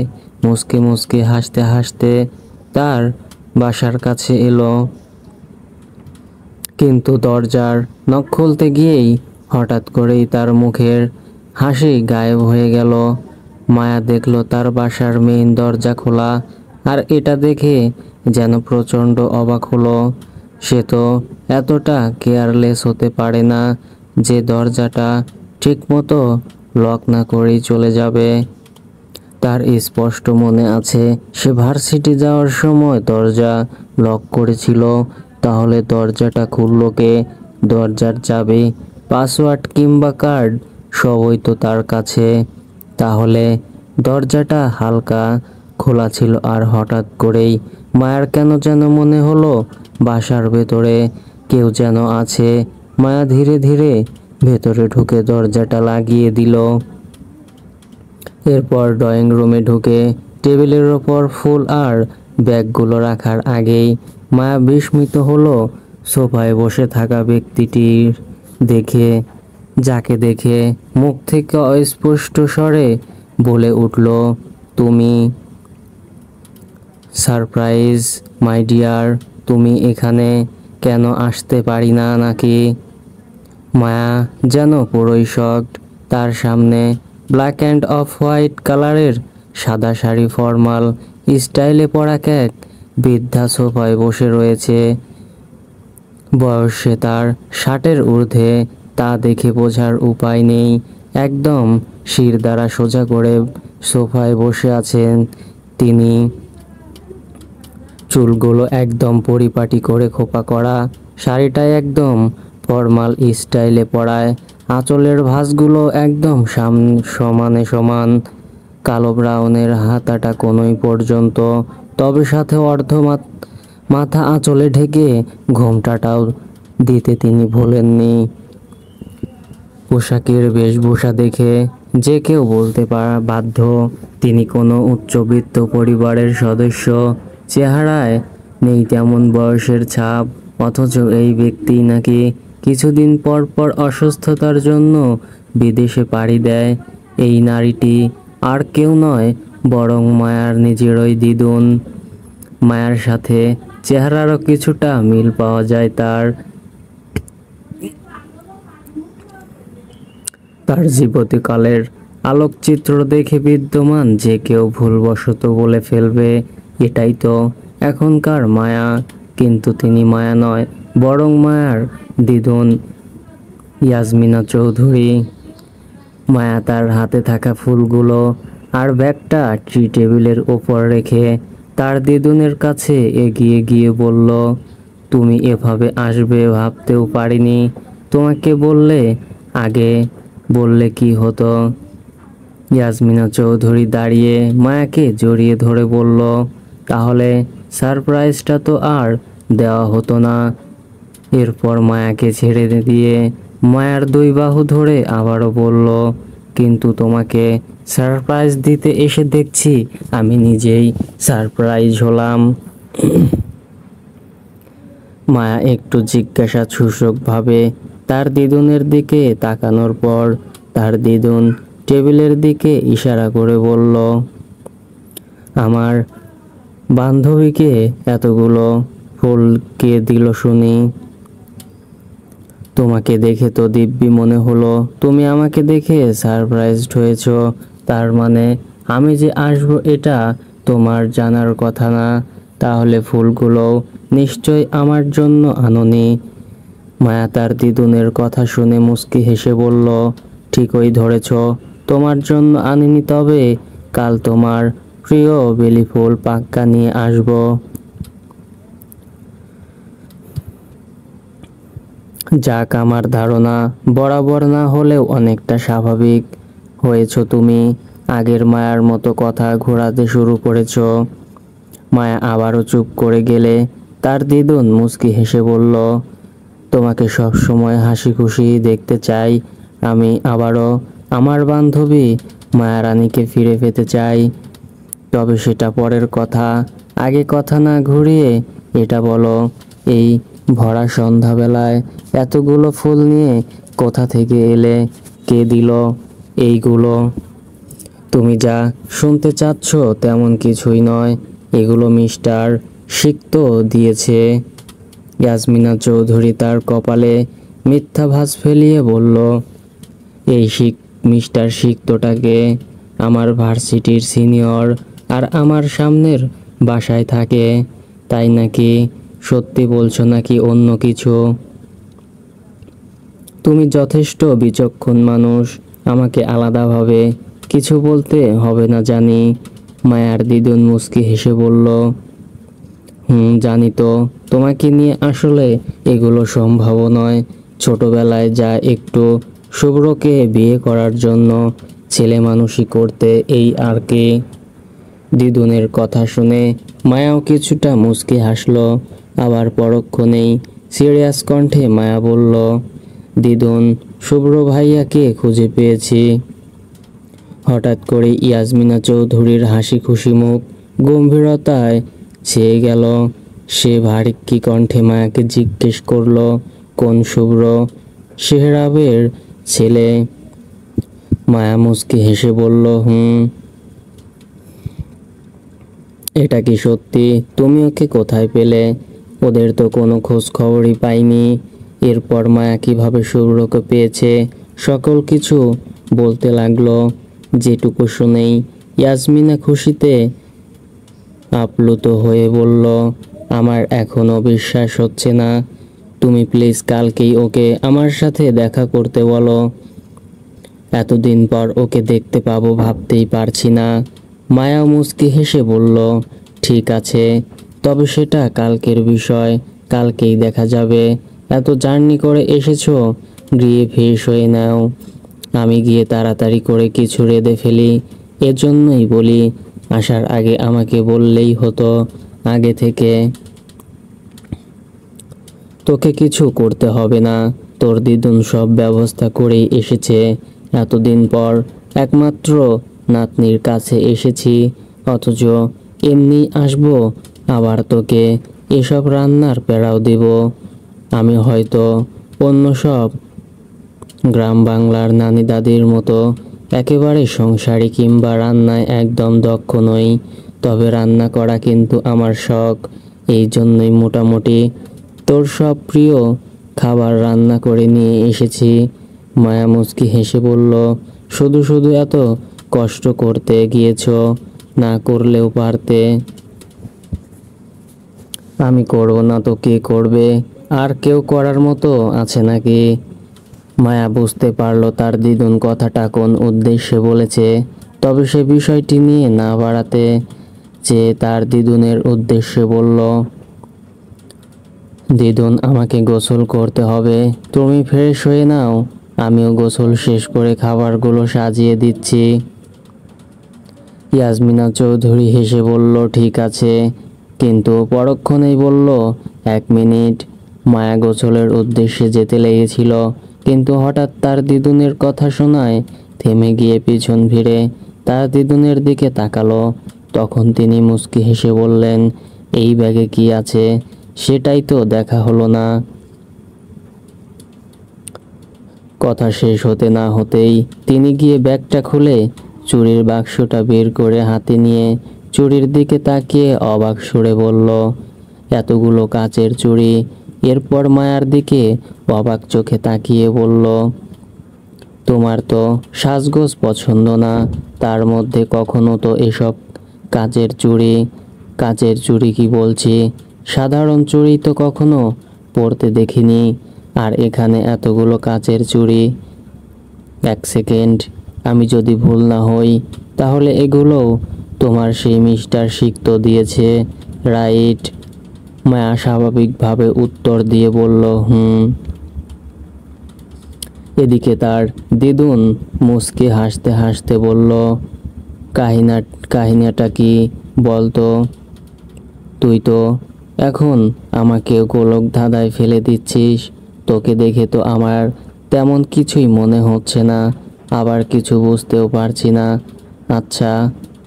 মুচকি মুচকি হাসতে হাসতে তার বাসার কাছে এলো। কিন্তু দরজার নখ খুলতে গিয়েই হঠাৎ করেই তার মুখের হাসি গায়েব হয়ে গেল। মায়া দেখলো তার বাসার মেইন দরজা খোলা, আর এটা দেখে যেন প্রচণ্ড অবাক হলো। সে তো এতটা কেয়ারলেস হতে পারে না যে দরজাটা ঠিকমতো লক না করেই চলে যাবে। তার স্পষ্ট মনে আছে সে ভার্সিটি যাওয়ার সময় দরজা লক করেছিল। তাহলে দরজাটা খুলল কে? দরজার চাবি, পাসওয়ার্ড কিংবা কার্ড সবই তো তার কাছে। তাহলে দরজাটা হালকা খোলা ছিল, আর হঠাৎ করেই মায়ার কেন যেন মনে হলো বাসার ভেতরে কেউ যেন আছে। মায়া ধীরে ধীরে ভেতরে ঢুকে দরজাটা লাগিয়ে দিল। এরপর ড্রয়িং রুমে ঢুকে টেবিলের ওপর ফুল আর ব্যাগগুলো রাখার আগেই মায়া বিস্মিত হলো সোফায় বসে থাকা ব্যক্তিটির দেখে, যাকে দেখে মুখ থেকে অস্পষ্ট স্বরে বলে উঠল, তুমি? সারপ্রাইজ মাই ডিয়ার, তুমি এখানে কেন? আসতে পারি না নাকি? মায়া যেন পুরোই শকড। তার সামনে ব্ল্যাক অ্যান্ড অফ হোয়াইট কালারের সাদা শাড়ি ফর্মাল স্টাইলে পরা এক বৃদ্ধা সোফায় বসে রয়েছে। বয়সে তার 60-এর ঊর্ধ্বে, তা দেখে বোঝার উপায় নেই। একদম শির দ্বারা সোজা করে সোফায় বসে আছেন তিনি। চুলগুলো একদম পরিপাটি করে খোপা করা, শাড়িটা একদম ফর্মাল স্টাইলে পরায়, আঁচলের ভাঁজগুলো একদম সমানে সমান, কালো ব্রাউনের হাতাটা কোনোই পর্যন্ত, তবে সাথে মাথা আঁচলে ঢেকে ঘোমটাটাও দিতে তিনি ভোলেননি। পোশাকের বেশভূষা দেখে যে কেউ বলতে বাধ্য তিনি কোনো উচ্চবিত্ত পরিবারের সদস্য। চেহারায় নেই তেমন বয়সের ছাপ, অথচ এই ব্যক্তি নাকি কিছুদিন পর পর অসুস্থতার জন্য বিদেশে পাড়ি দেয়। এই নারীটি আর কেউ নয়, বরং মায়ার নিজেরই দিদুন। মায়ার সাথে চেহারারও কিছুটা মিল পাওয়া যায় তার জীবতীকালের আলোকচিত্র দেখে বিদ্যমান যে কেউ ভুলবশত বলে ফেলবে এটাই তো এখনকার মায়া। কিন্তু তিনি মায়া নয়, বরং মায়ার দিদুন ইয়াসমিনা চৌধুরী। মায়া তার হাতে থাকা ফুলগুলো আর ব্যাগটা ট্রি টেবিলের ওপর রেখে তার দিদুনের কাছে এগিয়ে গিয়ে বলল, তুমি এভাবে আসবে ভাবতেও পারিনি। তোমাকে আগে বললে কি হতো? ইয়াসমিনা চৌধুরী দাঁড়িয়ে মায়াকে জড়িয়ে ধরে বলল, তাহলে সারপ্রাইজটা তো আর দেওয়া হতো না। এরপর মায়াকে ছেড়ে দিয়ে মায়ার দুই বাহু ধরে আবারও বলল, কিন্তু তোমাকে সারপ্রাইজ দিতে এসে দেখছি আমি নিজেই সারপ্রাইজ হলাম। মায়া একটু জিজ্ঞাসা সূচকভাবে তার দিদুনের দিকে তাকানোর পর তার দিদুন টেবিলের দিকে ইশারা করে বলল, আমার বান্ধবীকে এতগুলো ফুল কে দিল শুনি? তোমাকে দেখে তো দিব্যি মনে হলো তুমি আমাকে দেখে সারপ্রাইজড হয়েছ। তার মানে আমি যে আসবো এটা তোমার জানার কথা না। তাহলে ফুলগুলো নিশ্চয় আমার জন্য আনোনি। মায়া তার দিদুনের কথা শুনে মুচকি হেসে বলল, ঠিকই ধরেছ, তোমার জন্য আনিনি, তবে কাল তোমার প্রিয় বেলি ফুল পাক্কা নিয়ে আসবো। যাক, আমার ধারণা বরাবর না হলেও অনেকটা স্বাভাবিক হয়েছ তুমি। আগের মায়ার মতো কথা ঘোরাতে শুরু করেছ। মায়া আবারও চুপ করে গেলে তার দিদুন মুচকি হেসে বলল, তোমাকে সব সময় হাসি খুশি দেখতে চাই আমি। আবারও আমার বান্ধবী মায়ারানীকে ফিরে পেতে চাই। তবে সেটা পরের কথা। আগে কথা না ঘুরিয়ে এটা বলো, এই ভরা সন্ধ্যাবেলায় এতগুলো ফুল নিয়ে কোথা থেকে এলে? কে দিল এইগুলো? তুমি যা শুনতে চাচ্ছ তেমন কিছুই নয়, এগুলো মিস্টার সিক্ত দিয়েছে। ইয়াসমিনা চৌধুরী তার কপালে মিথ্যা ভাঁজ ফেলিয়ে বলল, এই মিস্টার সিক্তটাকে আমার ভার্সিটির সিনিয়র, আর আমার সামনের বাসায় থাকে। তাই নাকি? সত্যি বলছো নাকি অন্য কিছু? তুমি যথেষ্ট বিচক্ষণ মানুষ, আমাকে আলাদাভাবে কিছু বলতে হবে না জানি। মায়ার দিদুন মুচকি হেসে বলল, জানি তো। তোমাকে নিয়ে আসলে এগুলো সম্ভব নয়। ছোটবেলায় যা একটু শুভ্রকে বিয়ে করার জন্য ছেলে মানুষই করতে, এই আর কি। দিদুনের কথা শুনে মায়াও কিছুটা মুচকি হাসলো। আবার পরক্ষণেই সিরিয়াস কণ্ঠে মায়া বলল, দিদুন, শুভ্র ভাইয়াকে খুঁজে পেয়েছি। হঠাৎ করে ইয়াসমিনা চৌধুরীর হাসি খুশি মুখ গম্ভীরতায় ছেয়ে গেল। সে ভারিক্কি কণ্ঠে মায়াকে জিজ্ঞেস করলো, কোন শুভ্র? সেহরাবের ছেলে। মায়া মুচকি হেসে বলল, এটা কি সত্যি? তুমি ওকে কোথায় পেলে? ওদের তো কোনো খোঁজ খবরই পাইনি। এরপর মায়া কিভাবে শুভ্রকে পেয়েছে সকল কিছু বলতে লাগলো। যেটুকু শুনেই ইয়াসমিনা খুশিতে আপ্লুত হয়ে বলল, আমার এখনো বিশ্বাস হচ্ছে না। তুমি প্লিজ কালকেই ওকে আমার সাথে দেখা করতে বলো। এতদিন পর ওকে দেখতে পাবো ভাবতেই পারছি না। মায়া মুচকি হেসে বলল, ঠিক আছে, তবে সেটা কালকের বিষয়, কালকেই দেখা যাবে। এত জার্নি করে এসেছো, গিয়ে ফ্রেশ হয়ে নাও। আমি গিয়ে তাড়াতাড়ি করে কিছু রেঁধে ফেলি। এজন্যই বলি, আসার আগে আমাকে বললেই হতো আগে থেকে। তোকে কিছু করতে হবে না, তোর দিদুন সব ব্যবস্থা করেই এসেছে। এতদিন পর একমাত্র নাতনির কাছে এসেছি, অথচ এমনি আসবো, আবার তোকে এসব রান্নার প্যারাও দেব। আমি হয়তো অন্য সব গ্রাম বাংলার নানি দাদির মতো একেবারে সংসারী কিংবা রান্নায় একদম দক্ষ নই, তবে রান্না করা কিন্তু আমার শখ। এই জন্যই মোটামুটি তোর সব প্রিয় খাবার রান্না করে নিয়ে এসেছি। মায়া মুচকি হেসে বলল, শুধু শুধু এত কষ্ট করতে গিয়েছো, না করলেও পারতে। আমি করব না তো কে করবে? আর কেউ করার মতো আছে নাকি? মায়া বুঝতে পারল তার দিদুন কথাটা কোন উদ্দেশ্যে বলেছে, তবে সে বিষয়টি নিয়ে না বাড়াতে চেয়ে তার দিদুনের উদ্দেশ্যে বলল, দিদুন, আমাকে গোসল করতে হবে, তুমি ফ্রেশ হয়ে নাও। আমিও গোসল শেষ করে খাবারগুলো সাজিয়ে দিচ্ছি। ইয়াসমিনা চৌধুরী হেসে বলল, ঠিক আছে, কিন্তু পরক্ষণেই বলল, 1 মিনিট। মায়া গোসলের উদ্দেশ্যে যেতে লেগেছিল, কিন্তু হঠাৎ তার দিদুনের কথা শোনায় থেমে গিয়ে পিছন ফিরে তার দিদুনের দিকে তাকালো। তখন তিনি মুচকি হেসে বললেন, এই ব্যাগে কি আছে সেটাই তো দেখা হলো না। কথা শেষ হতে না হতেই তিনি গিয়ে ব্যাগটা খুলে চুড়ির বাক্সটা বের করে হাতে নিয়ে চুড়ির দিকে তাকিয়ে অবাক সুরে বলল, এতগুলো কাচের চুড়ি। এরপর মায়ার দিকে অবাক চোখে তাকিয়ে বলল, তোমার তো সাজগোজ পছন্দ না, তার মধ্যে কখনো তো এসব কাচের চুড়ি। কাচের চুড়ি কি বলছি, সাধারণ চুড়ি তো কখনো পরতে দেখিনি, আর এখানে এতগুলো কাচের চুড়ি। 1 সেকেন্ড, আমি যদি ভুল না হই তাহলে এগুলোও তোমার সেই মিস্টার সিক্ত দিয়েছে, রাইট? মায়া স্বাভাবিকভাবে উত্তর দিয়ে বলল, এদিকে তার দিদুন মুচকি হাসতে হাসতে বলল, কাহিনীটা কি বলতো? তুই তো এখন আমাকে গোলক ধাঁধায় ফেলে দিচ্ছিস। তোকে দেখে তো আমার তেমন কিছুই মনে হচ্ছে না, আবার কিছু বুঝতেও পারছি না। আচ্ছা,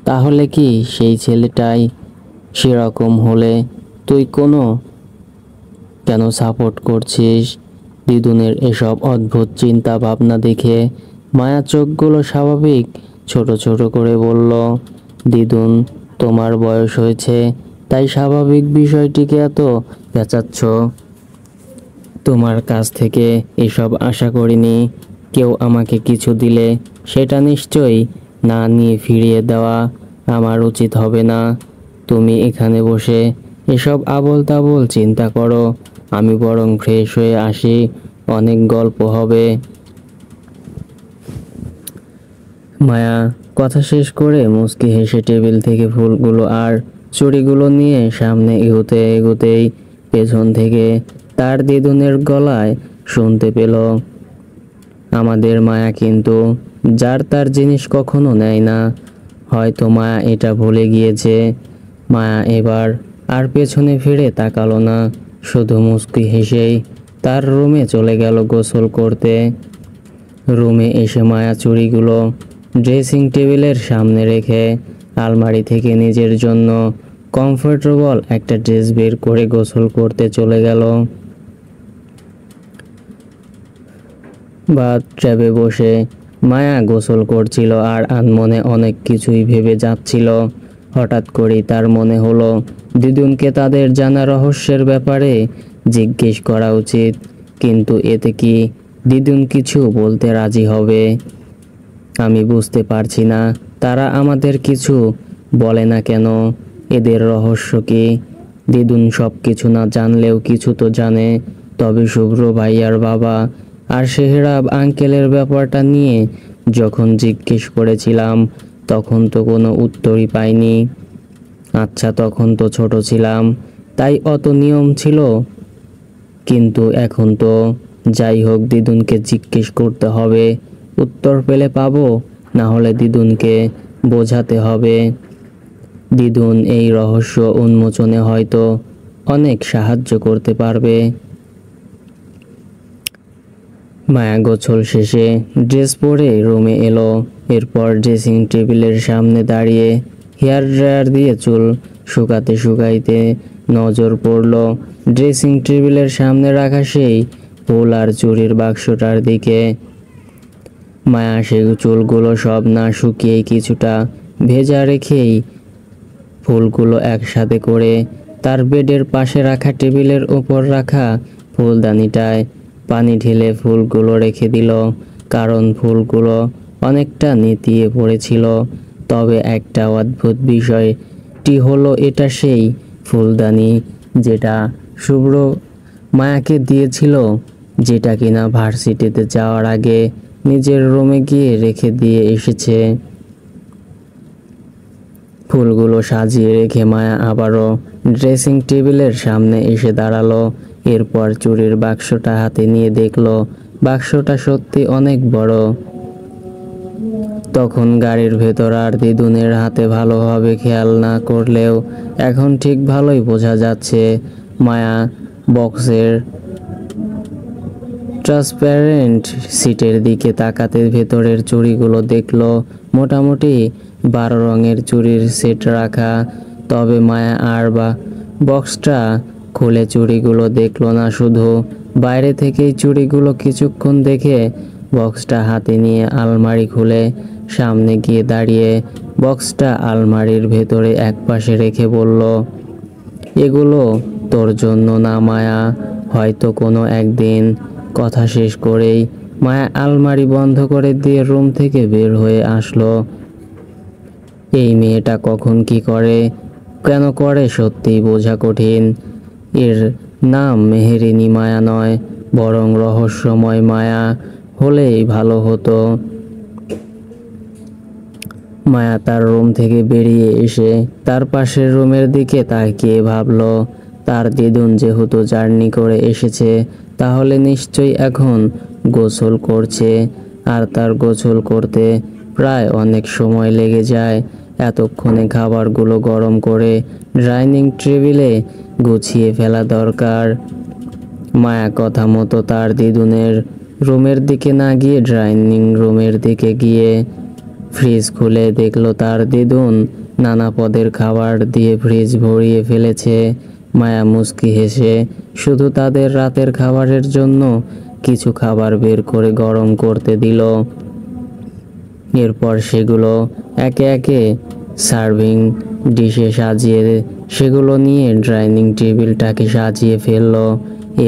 তাহলে কি সেই ছেলেটাই? সেরকম হলে তুই কেন সাপোর্ট করছিস? দিদুনের এসব অদ্ভুত চিন্তা ভাবনা দেখে মায়া চোখগুলো স্বাভাবিক ছোট ছোট করে বলল, দিদুন, তোমার বয়স হয়েছে, তাই স্বাভাবিক বিষয়টিকে এত পেঁচাচ্ছ। তোমার কাছ থেকে এসব আশা করিনি। কেউ আমাকে কিছু দিলে সেটা নিশ্চয়ই না নিয়ে ফিরিয়ে দেওয়া আমার উচিত হবে না। তুমি এখানে বসে এসব আবোল তাবোল চিন্তা করো, আমি বরং ফ্রেশ হয়ে আসি, অনেক গল্প হবে। মায়া কথা শেষ করে মুচকি হেসে টেবিল থেকে ফুলগুলো আর চুড়িগুলো নিয়ে সামনে এগোতে এগোতেই পেছন থেকে তার দিদুনের গলায় শুনতে পেল, আমাদের মায়া কিন্তু যার তার জিনিস কখনো নেয় না। হয়তো মায়া এটা ভুলে গিয়েছে। মায়া এবার আর পেছনে ফিরে তাকালো না, শুধু মুচকি হেসেই তার রুমে চলে গেল গোসল করতে। রুমে এসে মায়া চুড়িগুলো ড্রেসিং টেবিলের সামনে রেখে আলমারি থেকে নিজের জন্য কমফোর্টেবল একটা ড্রেস বের করে গোসল করতে চলে গেল। বাথটবে বসে মায়া গোসল করছিল আর আনমনে অনেক কিছুই ভেবে যাচ্ছিল। হঠাৎ করেই তার মনে হলো দিদুনকে তাদের জানা রহস্যের ব্যাপারে জিজ্ঞেস করা উচিত, কিন্তু এতে কি দিদুন কিছু বলতে রাজি হবে? আমি বুঝতে পারছি না তারা আমাদের কিছু বলে না কেন। এদের রহস্য কি? দিদুন সব কিছু না জানলেও কিছু তো জানে। তবে শুভ্র ভাইয়ার বাবা আর সেহরাব আঙ্কেলের ব্যাপারটা নিয়ে যখন জিজ্ঞেস করেছিলাম তখন তো কোনো উত্তরই পাইনি। আচ্ছা, তখন তো ছোট ছিলাম, তাই অত নিয়ম ছিল, কিন্তু এখন তো। যাই হোক, দিদুনকে জিজ্ঞেস করতে হবে, উত্তর পেলে পাবো, না হলে দিদুনকে বোঝাতে হবে। দিদুন এই রহস্য উন্মোচনে হয়তো অনেক সাহায্য করতে পারবে। মায়া গোসল শেষে ড্রেস পরে রুমে এলো। এরপর ড্রেসিং টেবিলের সামনে দাঁড়িয়ে হেয়ার ড্রায়ার দিয়ে চুল শুকাতে শুকাইতে নজর পড়ল ড্রেসিং টেবিলের সামনে রাখা সেই ফুল আর চুড়ির বাক্সটার দিকে। মায়া সেই চুলগুলো সব না শুকিয়েই কিছুটা ভেজা রেখেই ফুলগুলো একসাথে করে তার বেডের পাশে রাখা টেবিলের ওপর রাখা ফুলদানিটায় পানি ঢেলে ফুলগুলো রেখে দিল, কারণ ফুলগুলো অনেকটা নেতিয়ে পড়েছিল। তবে একটা অদ্ভুত বিষয়টি হলো, এটা সেই ফুলদানি যেটা শুভ্র মায়াকে দিয়েছিল, যেটা কিনা ভার্সিটিতে যাওয়ার আগে নিজের রুমে গিয়ে রেখে দিয়ে এসেছে। ফুলগুলো সাজিয়ে রেখে মায়া আবারও ড্রেসিং টেবিলের সামনে এসে দাঁড়ালো। এরপর চুড়ির বাক্সটা হাতে নিয়ে দেখলো বাক্সটা সত্যি অনেক বড়। তখন গাড়ির ভেতর আর দিদুনের হাতে ভালোভাবে খেয়াল না করলেও এখন ঠিক ভালোই বোঝা যাচ্ছে। মায়া বক্সের ট্রান্সপারেন্ট সিটের দিকে তাকাতে ভেতরের চুড়িগুলো দেখলো মোটামুটি 12 রঙের চুড়ির সেট রাখা। তবে মায়া আর বক্সটা খুলে চুড়িগুলো দেখলো না, শুধু বাইরে থেকেই চুড়িগুলো কিছুক্ষণ দেখে বক্সটা হাতে নিয়ে আলমারি খুলে সামনে গিয়ে দাঁড়িয়ে বক্সটা আলমারির ভেতরে একপাশে রেখে বলল, এগুলো তোর জন্য না মায়া, হয়তো কোনো একদিন। কথা শেষ করেই মায়া আলমারি বন্ধ করে দিয়ে রুম থেকে বের হয়ে আসলো। এই মেয়েটা কখন কি করে, কেন করে, সত্যিই বোঝা কঠিন। এর নাম মেহেরিনী মায়া নয়, বরং রহস্যময় মায়া হলেই ভালো হতো। মায়া তার রুম থেকে বেরিয়ে এসে তার পাশের রুমের দিকে তাকিয়ে ভাবলো, তার দিদুন যেহেতু জার্নি করে এসেছে, তাহলে নিশ্চয়ই এখন গোসল করছে, আর তার গোসল করতে প্রায় অনেক সময় লেগে যায়। এতক্ষণে খাবারগুলো গরম করে ডাইনিং টেবিলে গুছিয়ে ফেলা দরকার। মায়া কথা মতো তার দিদুনের রুমের দিকে না গিয়ে ডাইনিং রুমের দিকে গিয়ে ফ্রিজ খুলে দেখলো তার দিদুন নানা পদের খাবার দিয়ে ফ্রিজ ভরিয়ে ফেলেছে। মায়া মুচকি হেসে শুধু তাদের রাতের খাবারের জন্য কিছু খাবার বের করে গরম করতে দিল। এরপর সেগুলো একে একে সার্ভিং ডিশে সাজিয়ে সেগুলো নিয়ে ডাইনিং টেবিলটাকে সাজিয়ে ফেললো।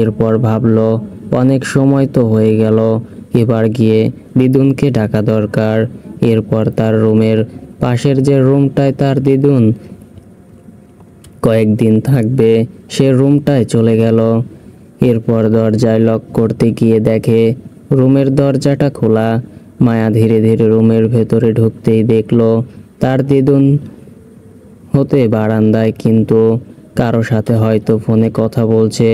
এরপর ভাবলো অনেক সময় তো হয়ে গেল, এবার গিয়ে দিদুনকে ডাকা দরকার। এরপর তার রুমের পাশের যে রুমটায় তার দিদুন কয়েকদিন থাকবে সে রুমটায় চলে গেল। এরপর দরজায় লক করতে গিয়ে দেখে রুমের দরজাটা খোলা। মায়া ধীরে ধীরে রুমের ভেতরে ঢুকতেই দেখলো তার দিদুন হতে বারান্দায়, কিন্তু কারো সাথে হয়তো ফোনে কথা বলছে।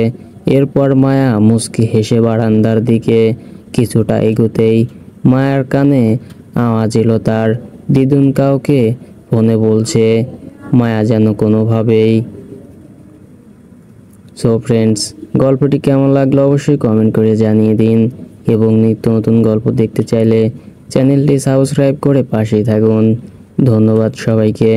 এরপর মায়া মুচকি হেসে বারান্দার দিকে কিছুটা এগোতেই মায়ার কানে আওয়াজ এলো তার দিদুন কাউকে ফোনে বলছে। মায়া যেন কোনোভাবেই। সো ফ্রেন্ডস, গল্পটি কেমন লাগলো অবশ্যই কমেন্ট করে জানিয়ে দিন, এবং নিত্য নতুন গল্প দেখতে চাইলে চ্যানেলটি সাবস্ক্রাইব করে পাশেই থাকুন। ধন্যবাদ সবাইকে।